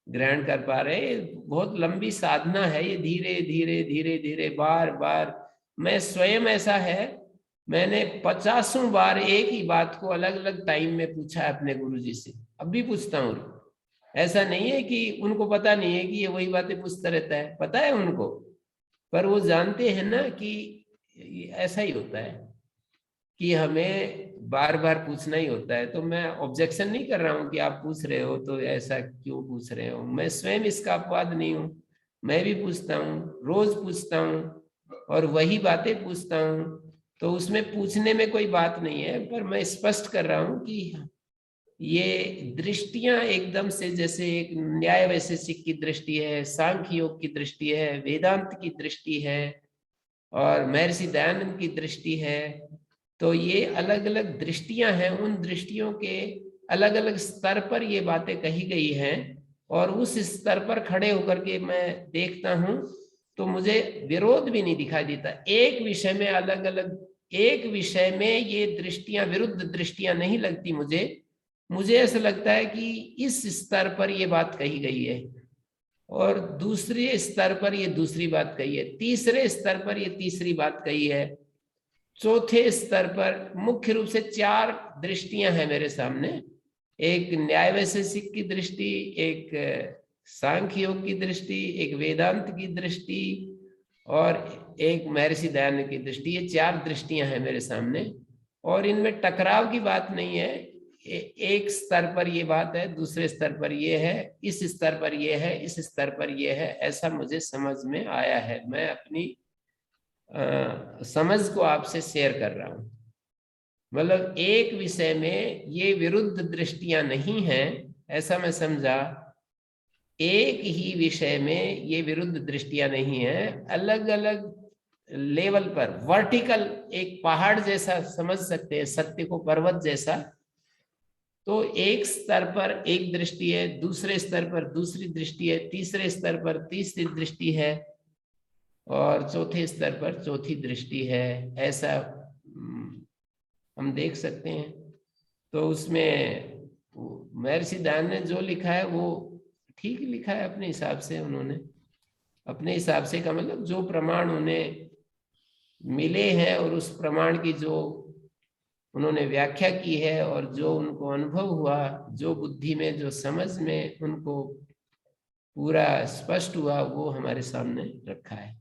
ग्रहण कर पा रहे। बहुत लंबी साधना है ये, धीरे धीरे धीरे धीरे, बार बार। मैं स्वयं ऐसा है, मैंने 50 बार एक ही बात को अलग अलग टाइम में पूछा है अपने गुरुजी से, अब भी पूछता हूँ। ऐसा नहीं है कि उनको पता नहीं है कि ये वही बातें पूछता रहता है, पता है उनको, पर वो जानते हैं ना कि ऐसा ही होता है कि हमें बार बार पूछना ही होता है। तो मैं ऑब्जेक्शन नहीं कर रहा हूँ कि आप पूछ रहे हो तो ऐसा क्यों पूछ रहे हो, मैं स्वयं इसका अपवाद नहीं हूँ, मैं भी पूछता हूँ, रोज पूछता हूँ और वही बातें पूछता हूँ। तो उसमें पूछने में कोई बात नहीं है, पर मैं स्पष्ट कर रहा हूँ कि ये दृष्टियां एकदम से, जैसे एक न्याय वैशेषिक की दृष्टि है, सांख्य योग की दृष्टि है, वेदांत की दृष्टि है और महर्षि दयानंद की दृष्टि है। तो ये अलग अलग दृष्टियां हैं, उन दृष्टियों के अलग अलग स्तर पर ये बातें कही गई हैं, और उस स्तर पर खड़े होकर के मैं देखता हूं तो मुझे विरोध भी नहीं दिखाई देता। एक विषय में अलग अलग एक विषय में ये दृष्टियां विरुद्ध दृष्टियां नहीं लगती मुझे ऐसा लगता है कि इस स्तर पर ये बात कही गई है और दूसरे स्तर पर ये दूसरी बात कही है, तीसरे स्तर पर ये तीसरी बात कही है, चौथे स्तर पर मुख्य रूप से 4 दृष्टियां हैं मेरे सामने। एक न्याय वैशेषिक की दृष्टि, एक सांख्य योग की दृष्टि, एक वेदांत की दृष्टि और एक महर्षि दयानंद की दृष्टि। ये 4 दृष्टियां हैं मेरे सामने और इनमें टकराव की बात नहीं है। एक स्तर पर ये बात है, दूसरे स्तर पर ये है, इस स्तर पर ये है, इस स्तर पर ये है, ऐसा मुझे समझ में आया है। मैं अपनी समझ को आपसे शेयर कर रहा हूं। मतलब एक विषय में ये विरुद्ध दृष्टियां नहीं हैं, ऐसा मैं समझा। एक ही विषय में ये विरुद्ध दृष्टियां नहीं है, अलग अलग लेवल पर वर्टिकल एक पहाड़ जैसा समझ सकते हैं, सत्य को पर्वत जैसा। तो एक स्तर पर एक दृष्टि है, दूसरे स्तर पर दूसरी दृष्टि है, तीसरे स्तर पर तीसरी दृष्टि है और चौथे स्तर पर चौथी दृष्टि है, ऐसा हम देख सकते हैं। तो उसमें महर्षि दयानंद ने जो लिखा है वो ठीक लिखा है अपने हिसाब से। उन्होंने अपने हिसाब से का मतलब जो प्रमाण उन्हें मिले हैं और उस प्रमाण की जो उन्होंने व्याख्या की है और जो उनको अनुभव हुआ, जो बुद्धि में, जो समझ में उनको पूरा स्पष्ट हुआ, वो हमारे सामने रखा है।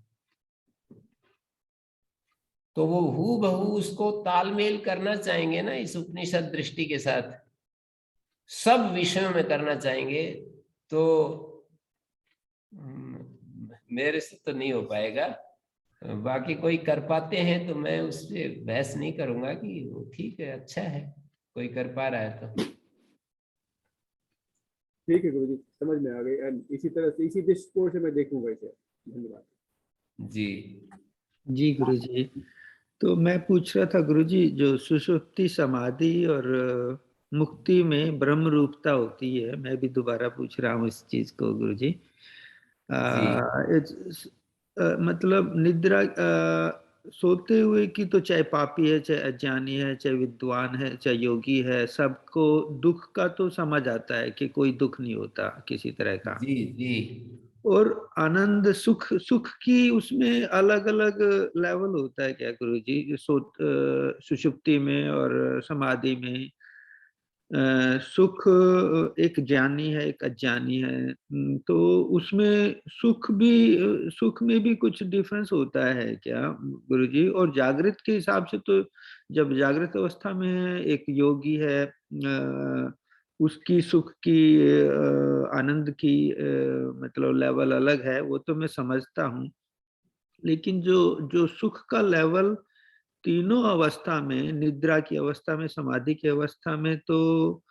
तो वो हूबहू उसको तालमेल करना चाहेंगे ना इस उपनिषद दृष्टि के साथ, सब विषयों में करना चाहेंगे, तो मेरे से तो नहीं हो पाएगा। बाकी कोई कर पाते हैं तो मैं उससे बहस नहीं करूंगा कि वो ठीक है, अच्छा है, कोई कर पा रहा है तो ठीक है गुरुजी, समझ में आ गई। एंड इसी तरह से इसी दृष्टिकोण से मैं देखूंगा इसे। धन्यवाद जी गुरुजी। तो मैं पूछ रहा था गुरुजी, जो सुषुप्ति समाधि और मुक्ति में ब्रह्म रूपता होती है, मैं भी दोबारा पूछ रहा हूँ इस चीज को गुरुजी। मतलब निद्रा सोते हुए की तो चाहे पापी है, चाहे अज्ञानी है, चाहे विद्वान है, चाहे योगी है, सबको दुख का तो समझ आता है कि कोई दुख नहीं होता किसी तरह का। जी जी। और आनंद सुख की उसमें अलग अलग लेवल होता है क्या गुरुजी? सुषुप्ति में और समाधि में सुख एक ज्ञानी है, एक अज्ञानी है, तो उसमें सुख में भी कुछ डिफरेंस होता है क्या गुरुजी? और जागृत के हिसाब से तो जब जागृत अवस्था में है, एक योगी है, उसकी सुख की आनंद की मतलब लेवल अलग है, वो तो मैं समझता हूँ। लेकिन जो सुख का लेवल तीनों अवस्था में, निद्रा की अवस्था में, समाधि की अवस्था में, तो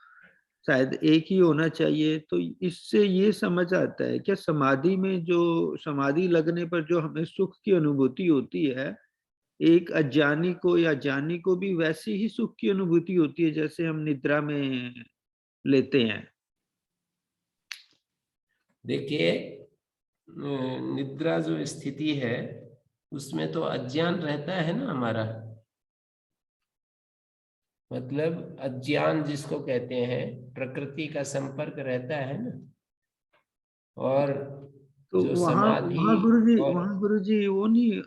शायद एक ही होना चाहिए। तो इससे ये समझ आता है क्या समाधि में जो समाधि लगने पर जो हमें सुख की अनुभूति होती है, एक अज्ञानी को या ज्ञानी को भी वैसी ही सुख की अनुभूति होती है जैसे हम निद्रा में लेते हैं? देखिए, निद्रा जो स्थिति है उसमें तो अज्ञान रहता है ना हमारा, मतलब अज्ञान जिसको कहते हैं, प्रकृति का संपर्क रहता है ना। और तो जो वहाँ समाधि और वहाँ गुरुजी वो नहीं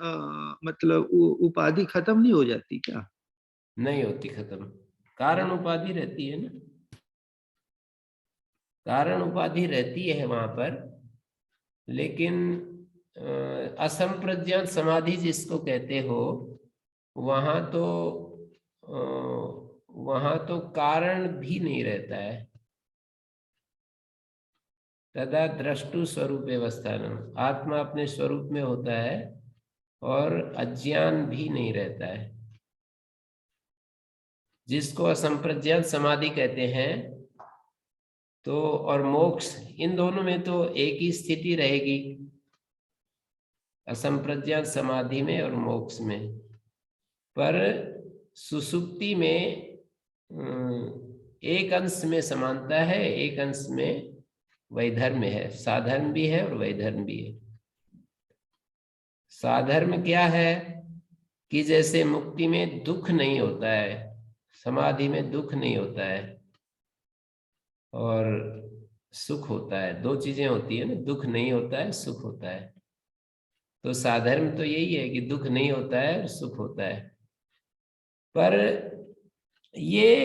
मतलब उपाधि खत्म नहीं हो जाती क्या? नहीं होती खत्म, कारण उपाधि रहती है ना, कारण उपाधि रहती है वहां पर। लेकिन असंप्रज्ञात समाधि जिसको कहते हो, वहां तो कारण भी नहीं रहता है। तदा द्रष्टु स्वरूप अवस्थानम, आत्मा अपने स्वरूप में होता है और अज्ञान भी नहीं रहता है, जिसको असंप्रज्ञात समाधि कहते हैं। तो और मोक्ष, इन दोनों में तो एक ही स्थिति रहेगी, असंप्रज्ञात समाधि में और मोक्ष में। पर सुसुप्ति में एक अंश में समानता है, एक अंश में वैधर्म है, साधर्म भी है और वैधर्म भी है। साधर्म क्या है? कि जैसे मुक्ति में दुख नहीं होता है, समाधि में दुख नहीं होता है और सुख होता है। दो चीजें होती है ना, दुख नहीं होता है, सुख होता है। तो साधर्म तो यही है कि दुख नहीं होता है और सुख होता है। पर ये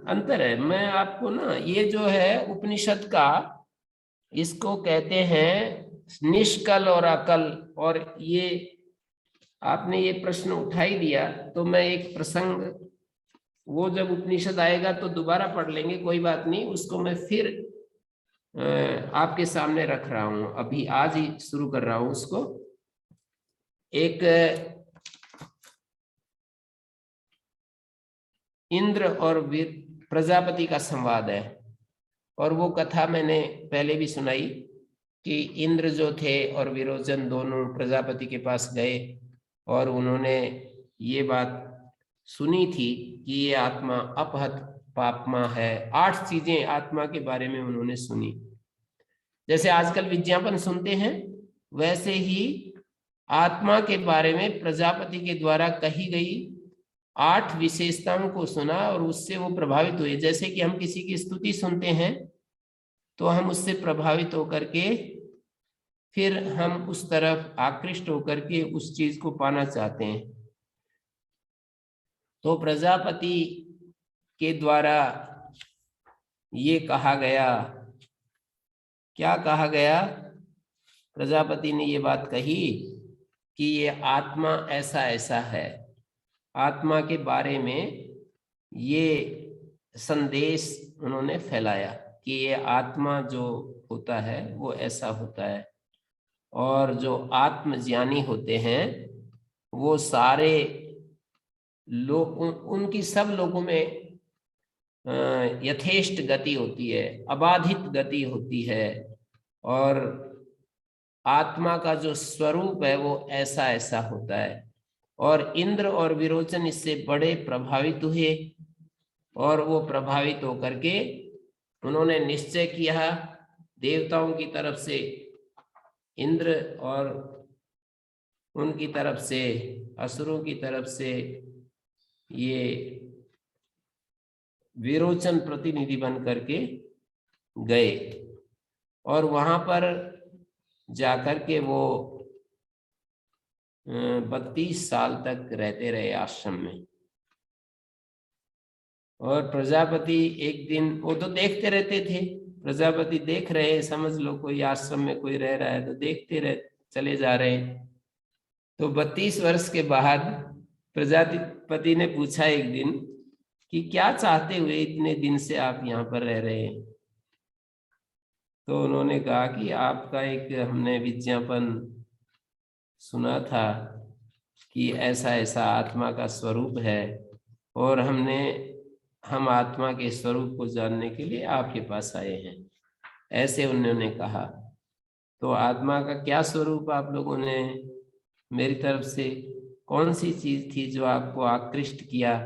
अंतर है। मैं आपको ना, ये जो है उपनिषद का, इसको कहते हैं निष्कल और अकल। और ये आपने ये प्रश्न उठा ही दिया, तो मैं एक प्रसंग, वो जब उपनिषद आएगा तो दोबारा पढ़ लेंगे, कोई बात नहीं, उसको मैं फिर आपके सामने रख रहा हूं। अभी आज ही शुरू कर रहा हूं उसको। एक इंद्र और प्रजापति का संवाद है, और वो कथा मैंने पहले भी सुनाई कि इंद्र जो थे और विरोचन दोनों प्रजापति के पास गए और उन्होंने ये बात सुनी थी कि ये आत्मा अपहत पापमा है। 8 चीजें आत्मा के बारे में उन्होंने सुनी। जैसे आजकल विज्ञापन सुनते हैं, वैसे ही आत्मा के बारे में प्रजापति के द्वारा कही गई 8 विशेषताओं को सुना और उससे वो प्रभावित हुए। जैसे कि हम किसी की स्तुति सुनते हैं तो हम उससे प्रभावित होकर के फिर हम उस तरफ आकृष्ट होकर के उस चीज को पाना चाहते हैं। तो प्रजापति के द्वारा ये कहा गया, क्या कहा गया? प्रजापति ने ये बात कही कि ये आत्मा ऐसा ऐसा है। आत्मा के बारे में ये संदेश उन्होंने फैलाया कि ये आत्मा जो होता है वो ऐसा होता है, और जो आत्मज्ञानी होते हैं वो सारे लोग, उनकी सब लोगों में यथेष्ट गति होती है, अबाधित गति होती है, और आत्मा का जो स्वरूप है वो ऐसा ऐसा होता है। और इंद्र और विरोचन इससे बड़े प्रभावित हुए, और वो प्रभावित होकर के उन्होंने निश्चय किया देवताओं की तरफ से, इंद्र और उनकी तरफ से, असुरों की तरफ से, ये विरोचन प्रतिनिधि बन करके गए और वहां पर जाकर के वो 32 साल तक रहते रहे आश्रम में। और प्रजापति एक दिन, वो तो देखते रहते थे, प्रजापति देख रहे हैं, समझ लो कोई आश्रम में कोई रह रहा है तो देखते रहे, चले जा रहे हैं। तो 32 वर्ष के बाद प्रजापति ने पूछा एक दिन कि क्या चाहते हुए इतने दिन से आप यहाँ पर रह रहे हैं? तो उन्होंने कहा कि आपका एक हमने विज्ञापन सुना था कि ऐसा ऐसा आत्मा का स्वरूप है, और हम आत्मा के स्वरूप को जानने के लिए आपके पास आए हैं, ऐसे उन्होंने कहा। तो आत्मा का क्या स्वरूप आप लोगों ने मेरी तरफ से, कौन सी चीज थी जो आपको आकृष्ट किया?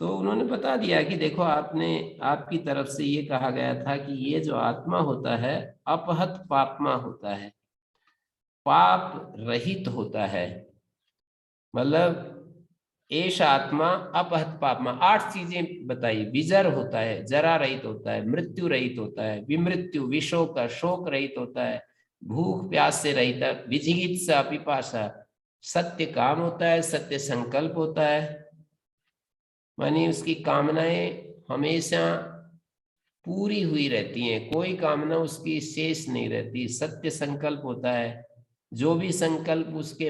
तो उन्होंने बता दिया कि देखो, आपकी तरफ से ये कहा गया था कि ये जो आत्मा होता है अपहत पापमा होता है, पाप रहित होता है। मतलब एष आत्मा अपहत पापमा, 8 चीजें बताई। विजर होता है, जरा रहित होता है, मृत्यु रहित होता है, विमृत्यु विशोक शोक रहित होता है, भूख प्यास से रहित है, विजिगित्सा पिपासा, सत्य काम होता है, सत्य संकल्प होता है, मानी उसकी कामनाएं हमेशा पूरी हुई रहती हैं, कोई कामना उसकी शेष नहीं रहती, सत्य संकल्प होता है, जो भी संकल्प उसके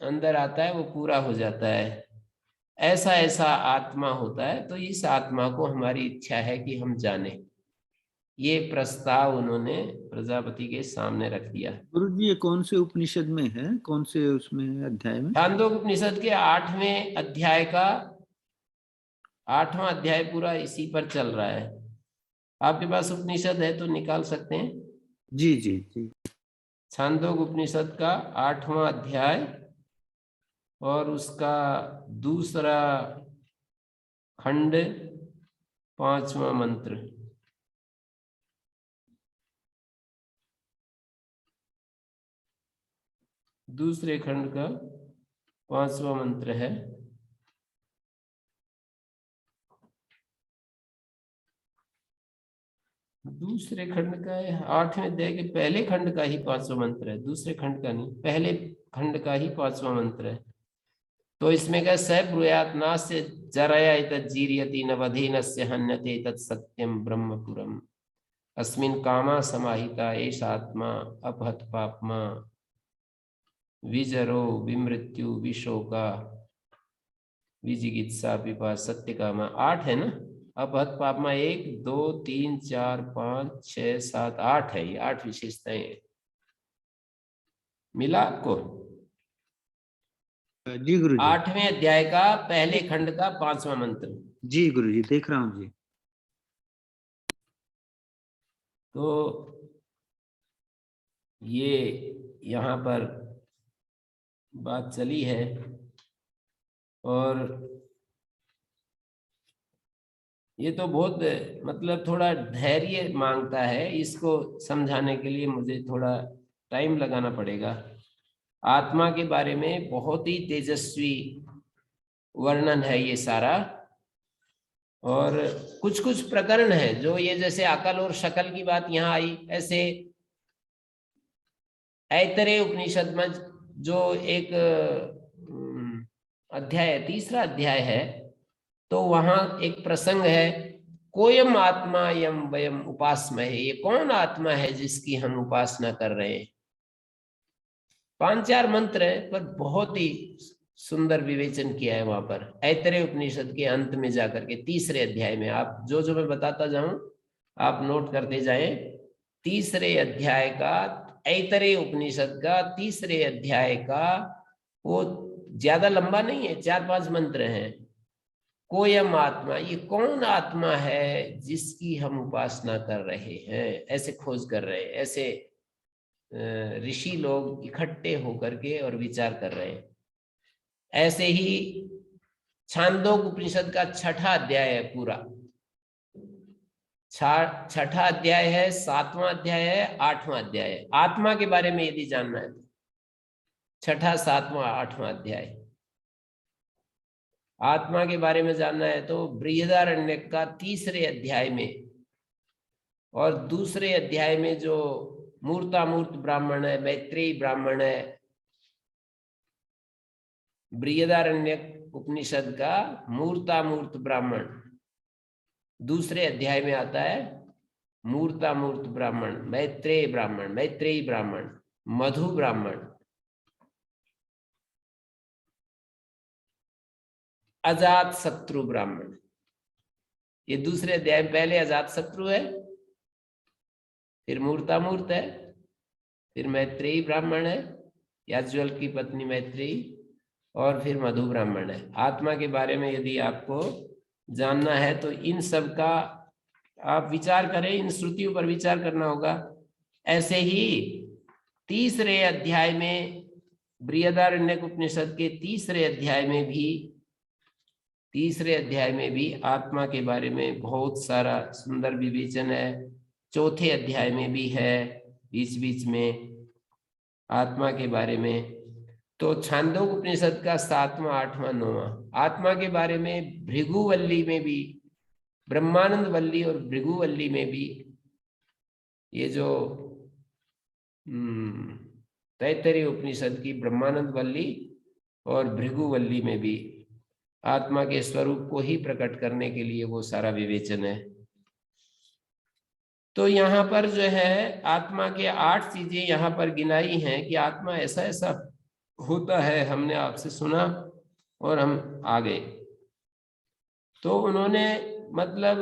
अंदर आता है वो पूरा हो जाता है। ऐसा ऐसा आत्मा होता है। तो इस आत्मा को हमारी इच्छा है कि हम जाने। ये प्रस्ताव उन्होंने प्रजापति के सामने रख दिया। गुरु जी, ये कौन से उपनिषद में है, कौन से उसमें अध्याय में? छांदोग्य उपनिषद के 8वें अध्याय का 8वां अध्याय पूरा इसी पर चल रहा है। आपके पास उपनिषद है तो निकाल सकते हैं। जी जी जी। छांदोग्य उपनिषद का 8वां अध्याय और उसका दूसरा खंड 5वां मंत्र। दूसरे खंड का 5वां मंत्र है। दूसरे खंड का है, 8वें अध्याय के पहले खंड का ही 5वां मंत्र है, दूसरे खंड का नहीं, पहले खंड का ही 5वां मंत्र है। तो इसमें क्या, स ब्रूयात् नास्य जरया एतज्जीर्यति नवधेनस्य हन्यते तत्सत्यम ब्रह्मपुरम् अस्मिन् कामा समाहिता एष आत्मा अपहत पाप्मा विजरो विमृत्यु विशोका विजिगित्सा पिपा सत्य कामा। 8 है ना, अपहत पाप्मा 1 2 3 4 5 6 7 8 है, ये 8 विशेषताएं हैं। मिला आपको? जी गुरु जी। 8वें अध्याय का पहले खंड का 5वां मंत्र। जी गुरु जी, देख रहा हूँ जी। तो ये यहाँ पर बात चली है और ये तो बहुत मतलब थोड़ा धैर्य मांगता है, इसको समझाने के लिए मुझे थोड़ा टाइम लगाना पड़ेगा। आत्मा के बारे में बहुत ही तेजस्वी वर्णन है ये सारा, और कुछ कुछ प्रकरण है जो ये जैसे अकल और शकल की बात यहाँ आई, ऐसे ऐतरेय उपनिषद में जो एक अध्याय, तीसरा अध्याय है, तो वहां एक प्रसंग है, कोयम आत्मा यम वयम उपासमहे, ये कौन आत्मा है जिसकी हम उपासना कर रहे हैं। 5-4 मंत्र है पर बहुत ही सुंदर विवेचन किया है वहां पर, ऐतरेय उपनिषद के अंत में जाकर के तीसरे अध्याय में। आप जो जो मैं बताता जाऊं आप नोट करते जाएं। तीसरे अध्याय का, ऐतरेय उपनिषद का तीसरे अध्याय का, वो ज्यादा लंबा नहीं है, 4-5 मंत्र हैं। कोयम आत्मा, ये कौन आत्मा है जिसकी हम उपासना कर रहे हैं, ऐसे खोज कर रहे हैं, ऐसे ऋषि लोग इकट्ठे होकर के और विचार कर रहे हैं। ऐसे ही छांदोग्य उपनिषद का 6ठा अध्याय है पूरा, 6ठा अध्याय है, 7वां अध्याय है, 8वां अध्याय है। आत्मा के बारे में यदि जानना है तो 6ठा 7वां 8वां अध्याय। आत्मा के बारे में जानना है तो बृहदारण्यक का तीसरे अध्याय में और दूसरे अध्याय में जो मूर्तामूर्त ब्राह्मण है, मैत्रेयी ब्राह्मण है, बृहदारण्यक उपनिषद का मूर्तामूर्त ब्राह्मण दूसरे अध्याय में आता है। मूर्तामूर्त ब्राह्मण, मैत्रेय ब्राह्मण, मैत्रेयी ब्राह्मण, मधु ब्राह्मण, अजात शत्रु ब्राह्मण, ये दूसरे अध्याय में। पहले अजात शत्रु है, फिर मूर्तामूर्त है, फिर मैत्रेयी ब्राह्मण है, याज्ञवल्क्य की पत्नी मैत्रेयी, और फिर मधु ब्राह्मण है। आत्मा के बारे में यदि आपको जानना है तो इन सब का आप विचार करें, इन श्रुतियों पर विचार करना होगा। ऐसे ही तीसरे अध्याय में, बृहदारण्यक उपनिषद के तीसरे अध्याय में भी आत्मा के बारे में बहुत सारा सुंदर विवेचन है। चौथे अध्याय में भी है बीच बीच में आत्मा के बारे में। तो छांदोग्य उपनिषद का 7वां 8वां 9वां आत्मा के बारे में, भृगुवल्ली में भी, ब्रह्मानंद वल्ली और भृगुवल्ली में भी, ये जो तैत्तरीय उपनिषद की ब्रह्मानंद वल्ली और भृगुवल्ली में भी आत्मा के स्वरूप को ही प्रकट करने के लिए वो सारा विवेचन है। तो यहाँ पर जो है आत्मा के 8 चीजें यहाँ पर गिनाई हैं कि आत्मा ऐसा ऐसा होता है, हमने आपसे सुना और हम आ गए। तो उन्होंने मतलब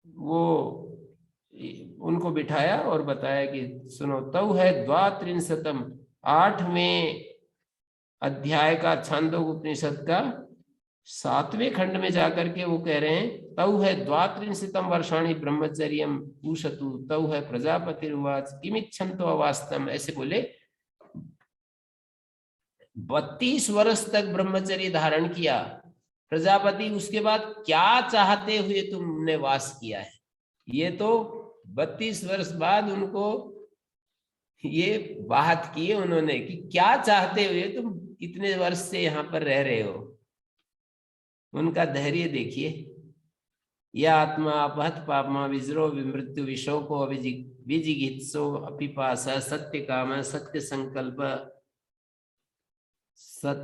वो उनको बिठाया और बताया कि सुनो, तव है 32 8वें अध्याय का छांदोग्य उपनिषद का 7वें खंड में जाकर के वो कह रहे हैं, तव है 32 वर्षाणि ब्रह्मचर्यम पूषतु तव है प्रजापतिर्वाच किमिच्छन्तो अवास्तम, ऐसे बोले 32 वर्ष तक ब्रह्मचर्य धारण किया प्रजापति, उसके बाद क्या चाहते हुए तुमने वास किया है। ये तो 32 वर्ष बाद उनको ये बात की उन्होंने कि क्या चाहते हुए तुम इतने वर्ष से यहाँ पर रह रहे हो, उनका धैर्य देखिए। यह आत्मा अपहत पापमा विजरो विमृत्यु विशोको विजिगित्सो अपिपासा सत्य काम सत्य संकल्प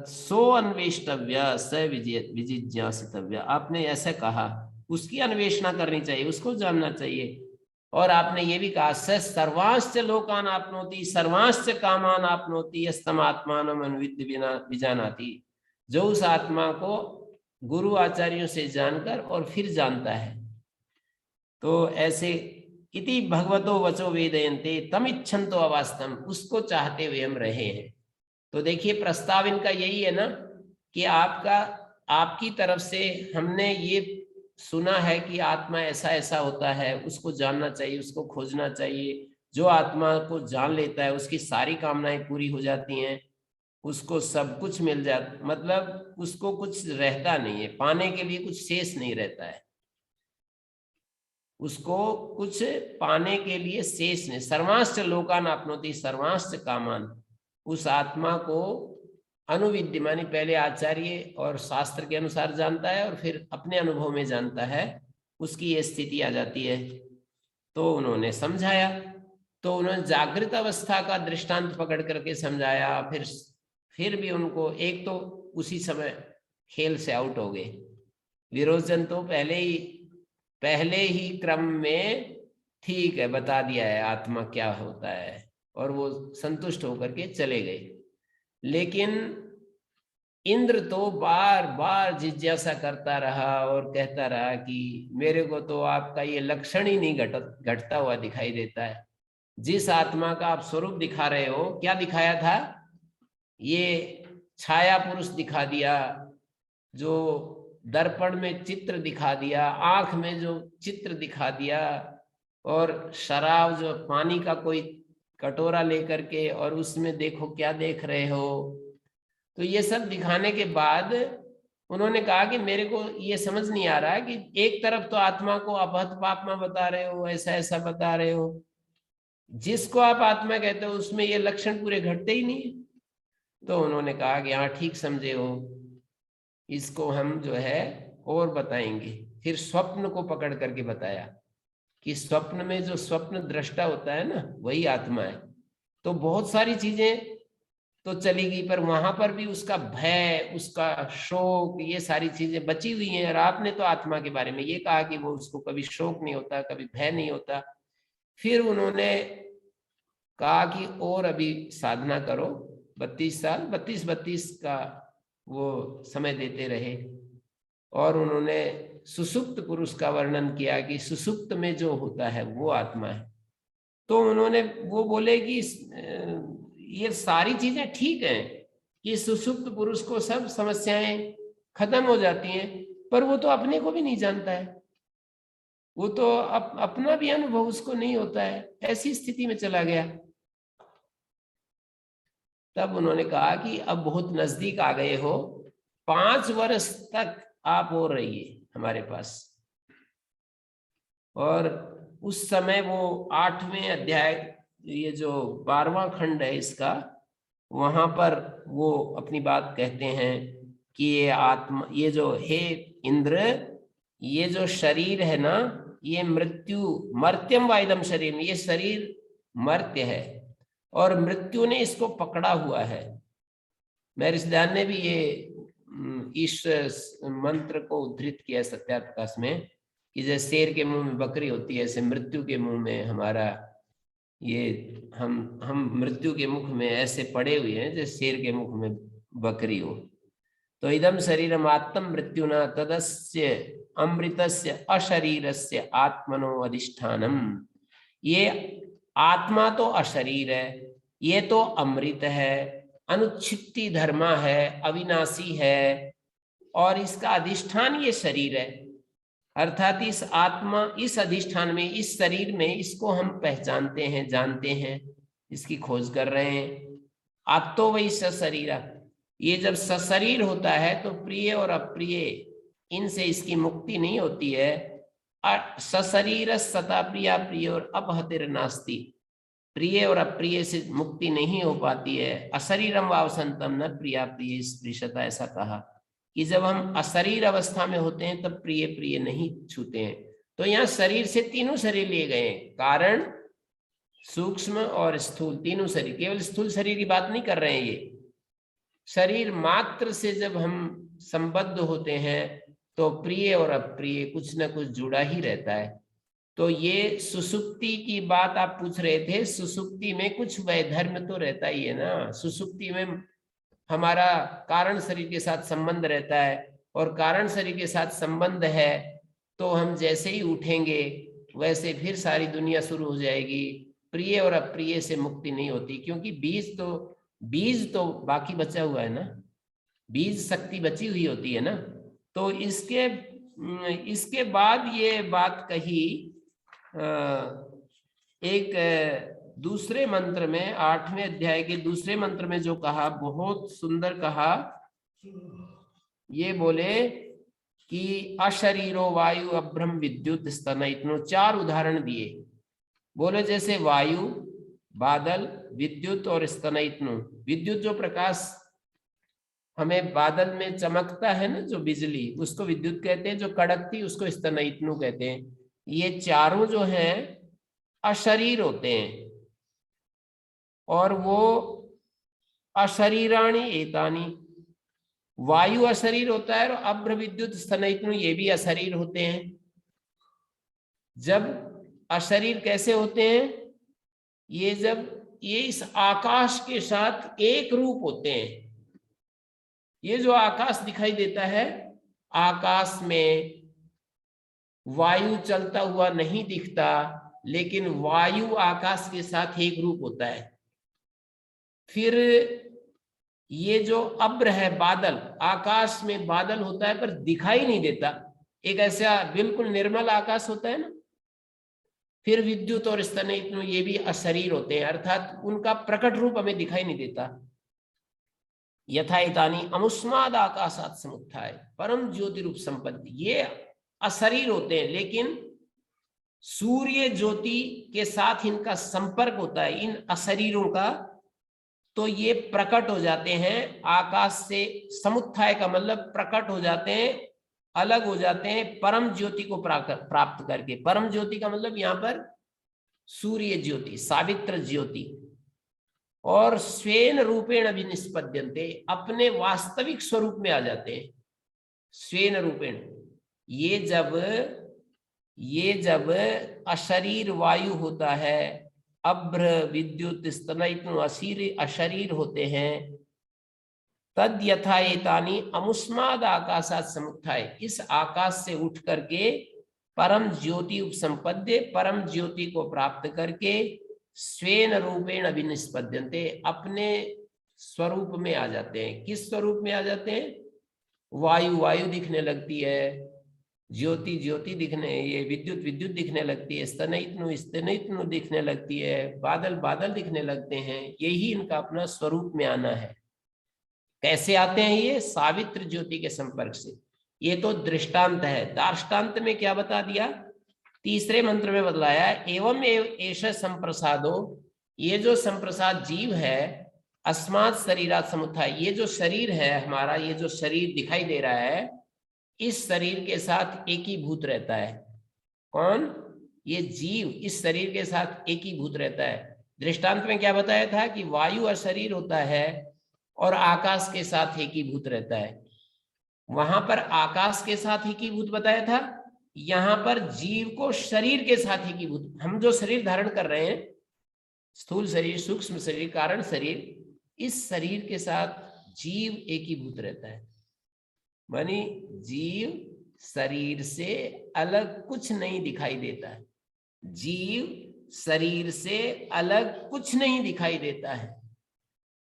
सो अन्वेष्टव्य स विजिज्ञासितव्य। आपने ऐसा कहा, उसकी अन्वेषणा करनी चाहिए, उसको जानना चाहिए। और आपने ये भी कहा स सर्वांश्च लोकान आपनोति सर्वांश्च कामान आपनोति यस्तम आत्मानम अन्विद्य बिना विजानाति। जो उस आत्मा को गुरु आचार्यों से जानकर और फिर जानता है, तो ऐसे इति भगवतो वचो वेदयन्ते तम इच्छन्तो अवास्तम, उसको चाहते हुए हम रहे हैं। तो देखिए प्रस्ताव इनका यही है ना कि आपकी तरफ से हमने ये सुना है कि आत्मा ऐसा ऐसा होता है, उसको जानना चाहिए, उसको खोजना चाहिए। जो आत्मा को जान लेता है उसकी सारी कामनाएं पूरी हो जाती हैं, उसको सब कुछ मिल जाता, मतलब उसको कुछ रहता नहीं है, पाने के लिए कुछ शेष नहीं रहता है, उसको कुछ पाने के लिए शेष नहीं। सर्वांश्च लोकान आपनोति सर्वांश्च कामान, उस आत्मा को अनुविद्य मानी पहले आचार्य और शास्त्र के अनुसार जानता है और फिर अपने अनुभव में जानता है, उसकी ये स्थिति आ जाती है। तो उन्होंने समझाया, तो उन्होंने जागृत अवस्था का दृष्टांत पकड़ करके समझाया। फिर भी उनको एक तो उसी समय खेल से आउट हो गए। विरोचन तो पहले ही क्रम में ठीक है बता दिया है आत्मा क्या होता है, और वो संतुष्ट होकर के चले गए। लेकिन इंद्र तो बार बार जिज्ञासा करता रहा और कहता रहा कि मेरे को तो आपका ये लक्षण ही नहीं घटता हुआ दिखाई देता है। जिस आत्मा का आप स्वरूप दिखा रहे हो, क्या दिखाया था? ये छाया पुरुष दिखा दिया, जो दर्पण में चित्र दिखा दिया, आंख में जो चित्र दिखा दिया, और शराब जो पानी का कोई कटोरा लेकर के और उसमें देखो क्या देख रहे हो। तो ये सब दिखाने के बाद उन्होंने कहा कि मेरे को ये समझ नहीं आ रहा है कि एक तरफ तो आत्मा को अपहत पापमा बता रहे हो, ऐसा ऐसा बता रहे हो, जिसको आप आत्मा कहते हो उसमें ये लक्षण पूरे घटते ही नहीं। तो उन्होंने कहा कि हाँ ठीक समझे हो, इसको हम जो है और बताएंगे। फिर स्वप्न को पकड़ करके बताया कि स्वप्न में जो स्वप्न दृष्टा होता है ना, वही आत्मा है। तो बहुत सारी चीजें तो चली गई, पर वहां पर भी उसका भय, उसका शोक, ये सारी चीजें बची हुई हैं। और आपने तो आत्मा के बारे में ये कहा कि वो उसको कभी शोक नहीं होता, कभी भय नहीं होता। फिर उन्होंने कहा कि और अभी साधना करो, 32 साल 32 का वो समय देते रहे। और उन्होंने सुसुप्त पुरुष का वर्णन किया कि सुसुप्त में जो होता है वो आत्मा है। तो उन्होंने वो बोले कि ये सारी चीजें ठीक हैं कि सुसुप्त पुरुष को सब समस्याएं खत्म हो जाती हैं, पर वो तो अपने को भी नहीं जानता है, वो तो अपना भी अनुभव उसको नहीं होता है, ऐसी स्थिति में चला गया। तब उन्होंने कहा कि अब बहुत नजदीक आ गए हो, 5 वर्ष तक आप और रहिए हमारे पास। और उस समय वो 8वें अध्याय, ये जो 12वां खंड है इसका, वहां पर वो अपनी बात कहते हैं कि ये आत्मा, ये जो हे इंद्र, ये जो शरीर है ना, ये मर्त्यम वाइदम शरीर, ये शरीर मर्त्य है और मृत्यु ने इसको पकड़ा हुआ है। महर्षि दयानंद ने भी ये इस मंत्र को उद्धृत किया सत्याप्रकाश में कि जैसे शेर के मुंह में बकरी होती है, ऐसे मृत्यु के मुंह में हमारा ये हम मृत्यु के मुख में ऐसे पड़े हुए हैं जैसे शेर के मुख में बकरी हो। तो इदम शरीरम आत्म मृत्युना तदस्य अमृतस्य अशरीरस्य आत्मनो अधिष्ठानम। ये आत्मा तो अशरीर है, ये तो अमृत है, अनुच्छित्ति धर्मा है, अविनाशी है, और इसका अधिष्ठान ये शरीर है। अर्थात इस आत्मा, इस अधिष्ठान में, इस शरीर में, इसको हम पहचानते हैं, जानते हैं, इसकी खोज कर रहे हैं। आप तो वही सशरीरा, ये जब सशरीर होता है तो प्रिय और अप्रिय इनसे इसकी मुक्ति नहीं होती है। सशरीर सता प्रिया प्रिय और अपहतिर नास्ति, प्रिय और अप्रिय से मुक्ति नहीं हो पाती है। अशरीरम वावसंतम न प्रिया प्रिय स्पृशता, ऐसा कहा कि जब हम अशरीर अवस्था में होते हैं तब प्रिय प्रिय नहीं छूते हैं। तो यहाँ शरीर से तीनों शरीर लिए गए हैं, कारण, सूक्ष्म और स्थूल, तीनों शरीर। केवल स्थूल शरीर की बात नहीं कर रहे हैं, ये शरीर मात्र से जब हम संबद्ध होते हैं तो प्रिय और अप्रिय कुछ न कुछ जुड़ा ही रहता है। तो ये सुसुप्ति की बात आप पूछ रहे थे, सुसुप्ति में कुछ वैधर्म तो रहता ही है ना। सुसुप्ति में हमारा कारण शरीर के साथ संबंध रहता है, और कारण शरीर के साथ संबंध है तो हम जैसे ही उठेंगे वैसे फिर सारी दुनिया शुरू हो जाएगी। प्रिय और अप्रिय से मुक्ति नहीं होती, क्योंकि बीज तो बाकी बचा हुआ है ना, बीज शक्ति बची हुई होती है ना। तो इसके बाद ये बात कही एक दूसरे मंत्र में, 8वें अध्याय के दूसरे मंत्र में जो कहा, बहुत सुंदर कहा। ये बोले कि अशरीरो वायु अभ्रम विद्युत स्तन, इतनो 4 उदाहरण दिए। बोले जैसे वायु, बादल, विद्युत और स्तनयित्नु। विद्युत जो प्रकाश हमें बादल में चमकता है ना, जो बिजली, उसको विद्युत कहते हैं। जो कड़कती उसको स्तनयित्नु कहते हैं। ये चारों जो हैं अशरीर होते हैं, और वो अशरीराणि एतानि, वायु अशरीर होता है, और अभ्र विद्युत स्तनयित्नु ये भी अशरीर होते हैं। जब अशरीर कैसे होते हैं, ये जब ये इस आकाश के साथ एक रूप होते हैं। ये जो आकाश दिखाई देता है, आकाश में वायु चलता हुआ नहीं दिखता, लेकिन वायु आकाश के साथ एक रूप होता है। फिर ये जो अब्र है, बादल, आकाश में बादल होता है पर दिखाई नहीं देता, एक ऐसा बिल्कुल निर्मल आकाश होता है ना। फिर विद्युत और स्तनयित्नु ये भी अशरीर होते हैं, अर्थात उनका प्रकट रूप हमें दिखाई नहीं देता। यथा एतानि अमुष्माद आकाशात् समुत्थाय परम ज्योति रूप संपत्ति, ये अशरीर होते हैं, लेकिन सूर्य ज्योति के साथ इनका संपर्क होता है, इन अशरीरों का, तो ये प्रकट हो जाते हैं आकाश से। समुत्थाय का मतलब प्रकट हो जाते हैं, अलग हो जाते हैं परम ज्योति को प्राप्त करके। परम ज्योति का मतलब यहाँ पर सूर्य ज्योति, सावित्र ज्योति। और स्वेन रूपेण अभिनिष्पद्यन्ते, अपने वास्तविक स्वरूप में आ जाते हैं। स्वेन रूपेण, ये जब अशरीर वायु होता है, अभ्र विद्युत स्तनयित्नु अशरीर होते हैं, तद यथा एतानि अमुष्माद आकाशात् समुत्थाय, इस आकाश से उठ करके परम ज्योति उपसंपद्य, परम ज्योति को प्राप्त करके स्वेन रूपेण अभिनिष्पद्यन्ते, अपने स्वरूप में आ जाते हैं। किस स्वरूप में आ जाते हैं? वायु दिखने लगती है, ज्योति दिखने, ये विद्युत दिखने लगती है, स्तनयित्नु दिखने लगती है, बादल दिखने लगते हैं। यही इनका अपना स्वरूप में आना है। कैसे आते हैं ये? सावित्र ज्योति के संपर्क से। ये तो दृष्टांत है। दार्ष्टान्त में क्या बता दिया? तीसरे मंत्र में बतलाया, एवं एष संप्रसादो, ये जो संप्रसाद जीव है, अस्मात् शरीरात् समुत्थाय, ये जो शरीर है हमारा, ये जो शरीर दिखाई दे रहा है, इस शरीर के साथ एकीभूत रहता है। कौन? ये जीव इस शरीर के साथ एकीभूत रहता है। दृष्टांत में क्या बताया था कि वायु अशरीर होता है और आकाश के साथ एकीभूत रहता है। वहां पर आकाश के साथ एकीभूत बताया था, यहां पर जीव को शरीर के साथ एकीभूत। हम जो शरीर धारण कर रहे हैं, स्थूल शरीर, सूक्ष्म शरीर, कारण शरीर, इस शरीर के साथ जीव एकीभूत रहता है। मानी जीव शरीर से अलग कुछ नहीं दिखाई देता है। जीव शरीर से अलग कुछ नहीं दिखाई देता है।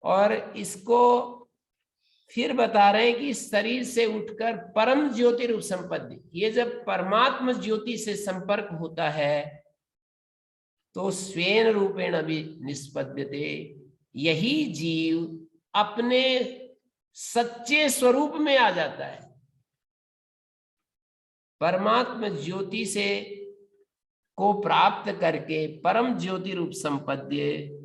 और इसको फिर बता रहे हैं कि शरीर से उठकर परम ज्योति रूप संपत्ति, ये जब परमात्मा ज्योति से संपर्क होता है तो स्वेन रूपेण अभी निष्पद्यते, यही जीव अपने सच्चे स्वरूप में आ जाता है। परमात्मा ज्योति से को प्राप्त करके परम ज्योति रूप संपद्य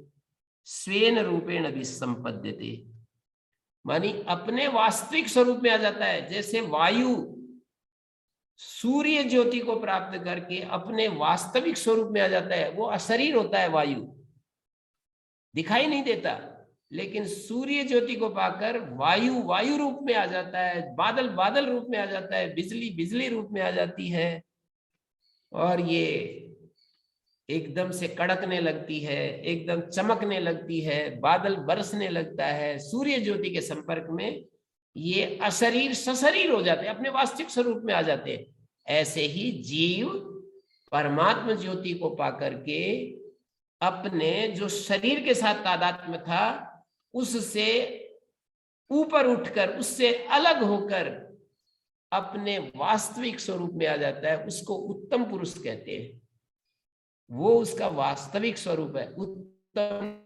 स्वेन रूपेण विसंपद्यते, मानी अपने वास्तविक स्वरूप में आ जाता है। जैसे वायु सूर्य ज्योति को प्राप्त करके अपने वास्तविक स्वरूप में आ जाता है, वो अशरीर होता है, वायु दिखाई नहीं देता, लेकिन सूर्य ज्योति को पाकर वायु वायु रूप में आ जाता है, बादल बादल रूप में आ जाता है, बिजली बिजली रूप में आ जाती है, और ये एकदम से कड़कने लगती है, एकदम चमकने लगती है, बादल बरसने लगता है। सूर्य ज्योति के संपर्क में ये अशरीर सशरीर हो जाते हैं, अपने वास्तविक स्वरूप में आ जाते हैं। ऐसे ही जीव परमात्मा ज्योति को पाकर के अपने जो शरीर के साथ तादात्म्य था उससे ऊपर उठकर, उससे अलग होकर अपने वास्तविक स्वरूप में आ जाता है। उसको उत्तम पुरुष कहते हैं, वो उसका वास्तविक स्वरूप है, उत्तम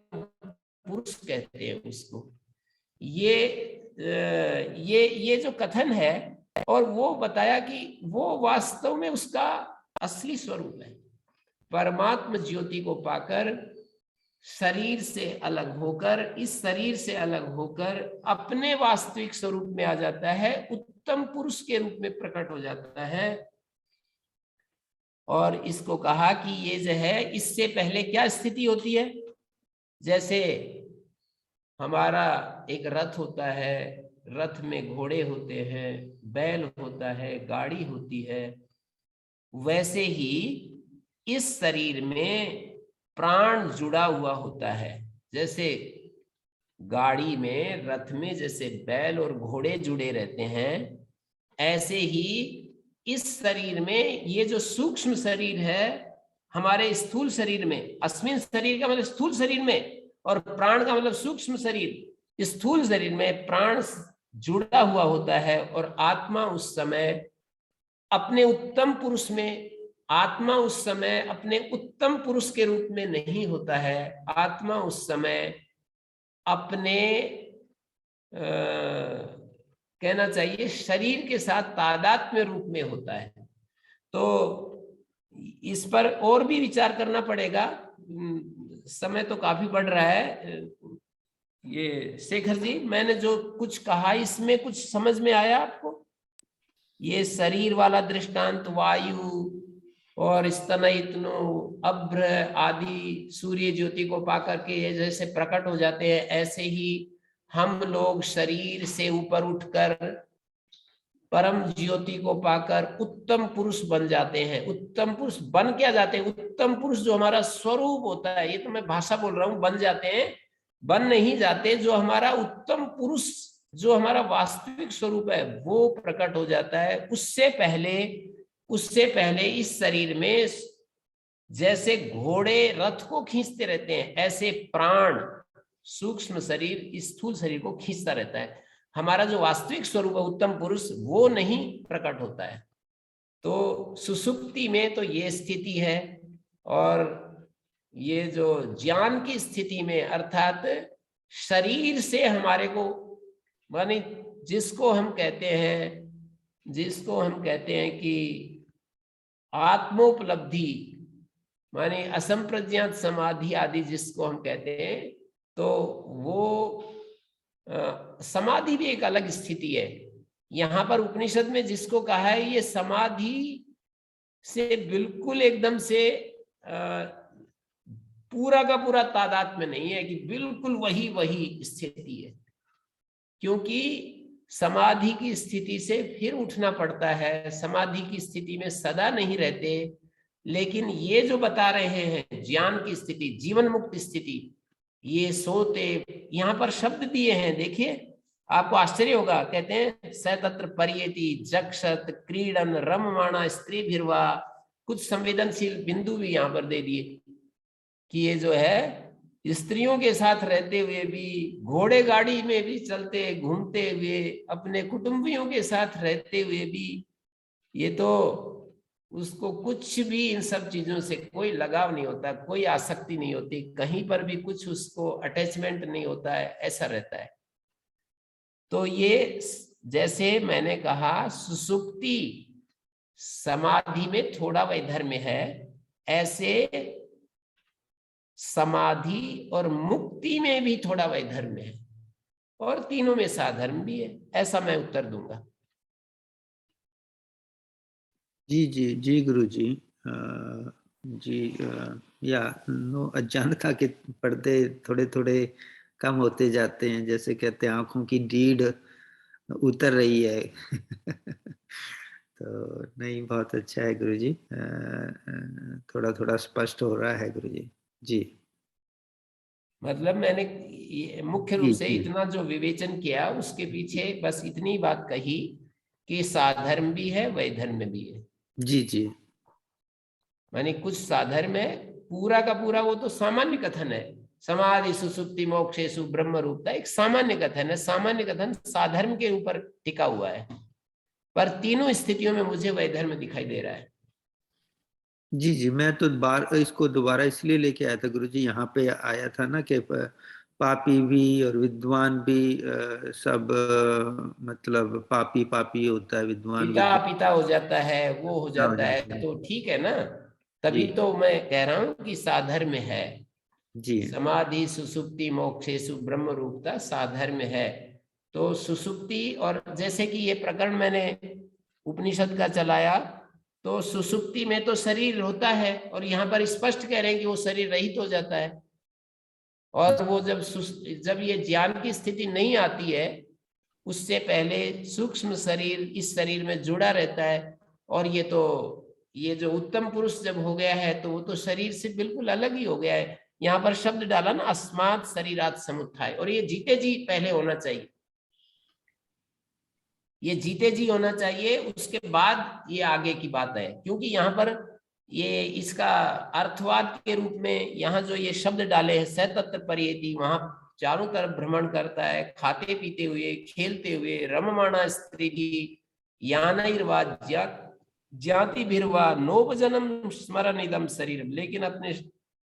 पुरुष कहते हैं उसको। ये जो कथन है, और वो बताया कि वो वास्तव में उसका असली स्वरूप है। परमात्मा ज्योति को पाकर शरीर से अलग होकर, इस शरीर से अलग होकर अपने वास्तविक स्वरूप में आ जाता है, उत्तम पुरुष के रूप में प्रकट हो जाता है। और इसको कहा कि ये जो है, इससे पहले क्या स्थिति होती है, जैसे हमारा एक रथ होता है, रथ में घोड़े होते हैं, बैल होता है, गाड़ी होती है, वैसे ही इस शरीर में प्राण जुड़ा हुआ होता है। जैसे गाड़ी में, रथ में जैसे बैल और घोड़े जुड़े रहते हैं, ऐसे ही इस शरीर में ये जो सूक्ष्म शरीर है, हमारे स्थूल शरीर में, अस्मिन शरीर का मतलब स्थूल शरीर में, और प्राण का मतलब सूक्ष्म शरीर। स्थूल शरीर में प्राण जुड़ा हुआ होता है, और आत्मा उस समय अपने उत्तम पुरुष में, आत्मा उस समय अपने उत्तम पुरुष के रूप में नहीं होता है। आत्मा उस समय अपने कहना चाहिए शरीर के साथ तादात्म्य रूप में होता है। तो इस पर और भी विचार करना पड़ेगा, समय तो काफी बढ़ रहा है। ये शेखर जी, मैंने जो कुछ कहा इसमें कुछ समझ में आया आपको? ये शरीर वाला दृष्टांत, वायु और स्तनयितनो, अभ्र आदि सूर्य ज्योति को पाकर के ये जैसे प्रकट हो जाते हैं, ऐसे ही हम लोग शरीर से ऊपर उठकर परम ज्योति को पाकर उत्तम पुरुष बन जाते हैं। उत्तम पुरुष बन क्या जाते हैं? उत्तम पुरुष जो हमारा स्वरूप होता है, ये तो मैं भाषा बोल रहा हूं, बन जाते हैं, बन नहीं जाते। जो हमारा उत्तम पुरुष, जो हमारा वास्तविक स्वरूप है, वो प्रकट हो जाता है। उससे पहले इस शरीर में जैसे घोड़े रथ को खींचते रहते हैं, ऐसे प्राण सूक्ष्म शरीर स्थूल शरीर को खींचता रहता है। हमारा जो वास्तविक स्वरूप है, उत्तम पुरुष, वो नहीं प्रकट होता है। तो सुसुप्ति में तो ये स्थिति है, और ये जो ज्ञान की स्थिति में, अर्थात शरीर से हमारे को, माने जिसको हम कहते हैं कि आत्मोपलब्धि, माने असंप्रज्ञात समाधि आदि जिसको हम कहते हैं, तो वो समाधि भी एक अलग स्थिति है। यहाँ पर उपनिषद में जिसको कहा है, ये समाधि से बिल्कुल एकदम से पूरा का पूरा तादात्म्य नहीं है कि बिल्कुल वही स्थिति है, क्योंकि समाधि की स्थिति से फिर उठना पड़ता है। समाधि की स्थिति में सदा नहीं रहते, लेकिन ये जो बता रहे हैं ज्ञान की स्थिति, जीवन मुक्त स्थिति, ये सोते, यहाँ पर शब्द दिए हैं, देखिए आपको आश्चर्य होगा। कहते हैं स तत्र पर्येति जक्षत क्रीडन रममाणा स्त्री भिरवा, कुछ संवेदनशील बिंदु भी यहाँ पर दे दिए कि ये जो है स्त्रियों के साथ रहते हुए भी, घोड़े गाड़ी में भी चलते घूमते हुए, अपने कुटुंबियों के साथ रहते हुए भी, ये तो उसको कुछ भी इन सब चीजों से कोई लगाव नहीं होता, कोई आसक्ति नहीं होती, कहीं पर भी कुछ उसको अटैचमेंट नहीं होता है, ऐसा रहता है। तो ये जैसे मैंने कहा सुसुप्ति समाधि में थोड़ा वैधर्म्य है, ऐसे समाधि और मुक्ति में भी थोड़ा वैधर्म है और तीनों में साधर्म भी है, ऐसा मैं उत्तर दूंगा। जी जी जी गुरु जी। जी या नो, अज्ञानता के पर्दे थोड़े थोड़े कम होते जाते हैं, जैसे कहते हैं आंखों की नीड उतर रही है। तो नहीं, बहुत अच्छा है गुरु जी, थोड़ा थोड़ा स्पष्ट हो रहा है गुरु जी। जी मतलब मैंने ये मुख्य रूप जी से जी इतना जो विवेचन किया उसके पीछे बस इतनी बात कही कि साधर्म भी है वैधर्म भी है। जी जी माने कुछ साधर्म है, पूरा का पूरा वो तो सामान्य कथन है, समाधि सुसुप्ति मोक्षेशु ब्रह्म रूपता, एक सामान्य कथन है। सामान्य कथन साधर्म के ऊपर टिका हुआ है, पर तीनों स्थितियों में मुझे वैधर्म दिखाई दे रहा है। जी जी। मैं तो इसको दोबारा इसलिए लेके आया था गुरु जी, यहाँ पे आया था ना कि पापी भी और विद्वान भी, सब मतलब पापी पापी होता है, विद्वान पिता विद्वान पिता हो जाता है, वो हो हो जाता जाता है, है। तो ठीक है ना। तभी जी तो मैं कह रहा हूं कि साधर्म है। जी समाधि सुसुप्ति मोक्षेशु ब्रह्म रूपता साधर्म है। तो सुसुप्ति, और जैसे कि ये प्रकरण मैंने उपनिषद का चलाया, तो सुसुप्ति में तो शरीर होता है और यहाँ पर स्पष्ट कह रहे हैं कि वो शरीर रहित हो जाता है। और वो जब ये ज्ञान की स्थिति नहीं आती है, उससे पहले सूक्ष्म शरीर इस शरीर में जुड़ा रहता है। और ये जो उत्तम पुरुष जब हो गया है तो वो तो शरीर से बिल्कुल अलग ही हो गया है। यहाँ पर शब्द डाला ना, अस्मात् शरीरात् समुत्थाय, और ये जीते जी पहले होना चाहिए, ये जीते जी होना चाहिए, उसके बाद ये आगे की बात है। क्योंकि यहाँ पर ये इसका अर्थवाद के रूप में यहाँ जो ये शब्द डाले हैं, सतत्र परियेति, वहां चारों तरफ भ्रमण करता है, खाते पीते हुए, खेलते हुए, रममाणा स्त्री यानैर्वा ज्ञाति भिर्वा नोपजनम स्मरण इदम शरीर, लेकिन अपने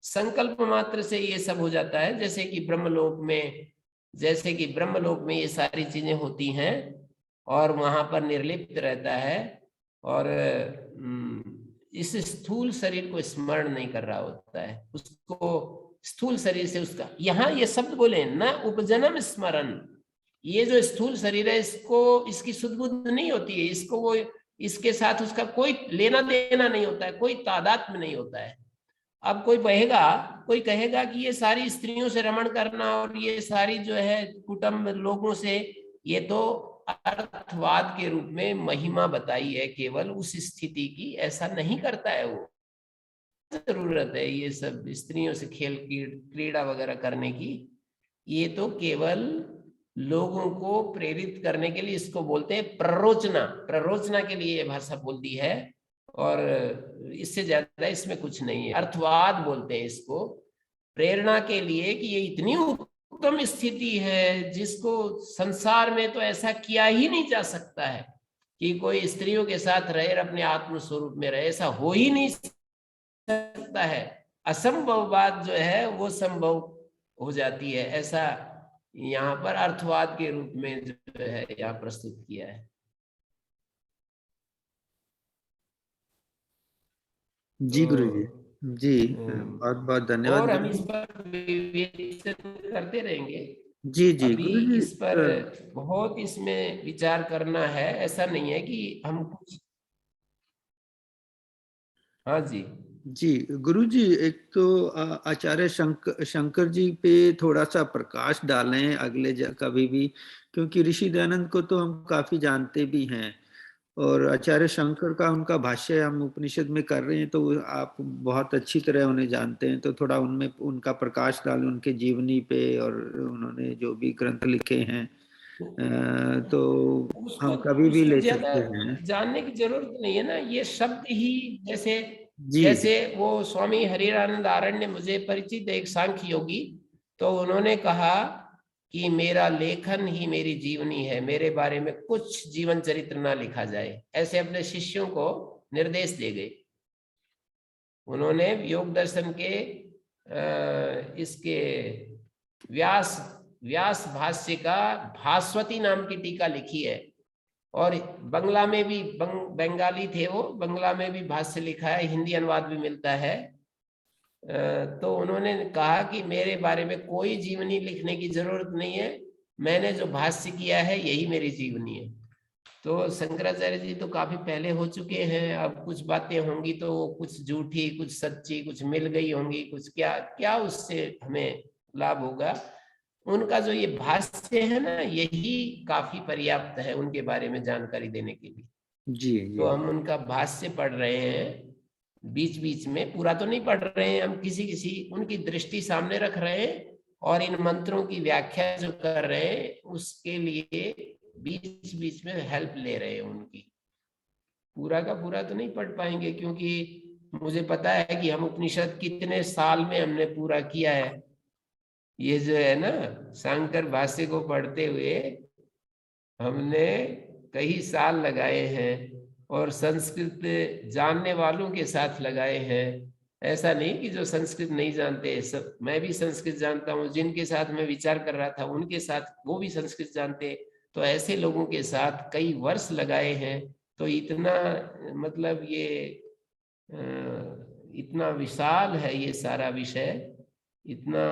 संकल्प मात्र से ये सब हो जाता है। जैसे कि ब्रह्मलोक में ये सारी चीजें होती हैं और वहां पर निर्लिप्त रहता है, और इस स्थूल शरीर को स्मरण नहीं कर रहा होता है, उसको स्थूल शरीर से उसका, यहाँ ये शब्द बोले न उपजनम स्मरण, ये जो स्थूल शरीर है इसकी सुध बुद्ध नहीं होती है, इसको वो इसके साथ उसका कोई लेना देना नहीं होता है, कोई तादात्म्य नहीं होता है। अब कोई कहेगा कि ये सारी स्त्रियों से रमण करना और ये सारी जो है कुटुंब लोगों से, ये तो अर्थवाद के रूप में महिमा बताई है केवल उस स्थिति की, ऐसा नहीं करता है वो। जरूरत है ये सब स्त्रियों से खेल क्रीड़ा वगैरह करने की, ये तो केवल लोगों को प्रेरित करने के लिए इसको बोलते हैं प्ररोचना के लिए ये भाषा बोलती है, और इससे ज्यादा इसमें कुछ नहीं है। अर्थवाद बोलते हैं इसको, प्रेरणा के लिए कि ये इतनी उत्तम स्थिति है जिसको संसार में तो ऐसा किया ही नहीं जा सकता है कि कोई स्त्रियों के साथ रहे और अपने आत्म स्वरूप में रहे, ऐसा हो ही नहीं सकता है। असंभव बात जो है वो संभव हो जाती है, ऐसा यहाँ पर अर्थवाद के रूप में जो है यहाँ प्रस्तुत किया है। जी गुरु जी। जी बहुत बहुत धन्यवाद और हम गुरु इस जी। पर विवेचन करते रहेंगे। जी जी अभी गुरु जी। इस पर बहुत इसमें विचार करना है, ऐसा नहीं है कि हम कुछ। हाँ जी जी गुरु जी, एक तो आचार्य शंकर जी पे थोड़ा सा प्रकाश डालें अगले कभी भी, क्योंकि ऋषि दयानंद को तो हम काफी जानते भी हैं, और आचार्य शंकर का उनका भाष्य हम उपनिषद में कर रहे हैं, तो आप बहुत अच्छी तरह उन्हें जानते हैं, तो थोड़ा उनमें उनका प्रकाश डालें उनके जीवनी पे, और उन्होंने जो भी ग्रंथ लिखे हैं, तो उसको हम कभी भी उसको ले ज्यादा सकते हैं। जानने की जरूरत नहीं है ना, ये शब्द ही जैसे जी जी जैसे वो स्वामी हरिरानंद आरण्य मुझे परिचित एक सांख्य योगी, तो उन्होंने कहा कि मेरा लेखन ही मेरी जीवनी है, मेरे बारे में कुछ जीवन चरित्र ना लिखा जाए, ऐसे अपने शिष्यों को निर्देश दे गए। उन्होंने योग दर्शन के इसके व्यास भाष्य का भास्वती नाम की टीका लिखी है, और बंगला में भी बंगाली थे वो, बंगला में भी भाष्य लिखा है, हिंदी अनुवाद भी मिलता है, तो उन्होंने कहा कि मेरे बारे में कोई जीवनी लिखने की जरूरत नहीं है, मैंने जो भाष्य किया है यही मेरी जीवनी है। तो शंकराचार्य जी तो काफी पहले हो चुके हैं, अब कुछ बातें होंगी तो कुछ झूठी कुछ सच्ची कुछ मिल गई होंगी, कुछ क्या क्या उससे हमें लाभ होगा। उनका जो ये भाष्य है ना, यही काफी पर्याप्त है उनके बारे में जानकारी देने के लिए। जी तो जी हम उनका भाष्य पढ़ रहे हैं, बीच बीच में, पूरा तो नहीं पढ़ रहे हैं, हम किसी किसी उनकी दृष्टि सामने रख रहे हैं और इन मंत्रों की व्याख्या जो कर रहे हैं उसके लिए बीच बीच में हेल्प ले रहे हैं उनकी। पूरा का पूरा तो नहीं पढ़ पाएंगे, क्योंकि मुझे पता है कि हम उपनिषद कितने साल में हमने पूरा किया है। ये जो है ना शंकर भाष्य को पढ़ते हुए हमने कई साल लगाए हैं और संस्कृत जानने वालों के साथ लगाए हैं। ऐसा नहीं कि जो संस्कृत नहीं जानते, सब, मैं भी संस्कृत जानता हूँ, जिनके साथ मैं विचार कर रहा था उनके साथ वो भी संस्कृत जानते, तो ऐसे लोगों के साथ कई वर्ष लगाए हैं। तो इतना मतलब ये इतना विशाल है ये सारा विषय, इतना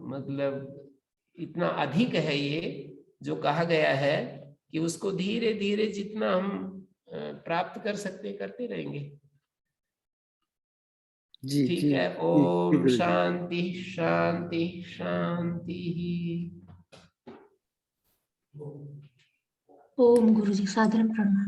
मतलब इतना अधिक है ये जो कहा गया है कि उसको धीरे धीरे जितना हम प्राप्त कर सकते करते रहेंगे। जी ठीक जी है, जी ओम गुरु जी। शांति शांति शांति। ओम गुरुजी, सादर प्रणाम।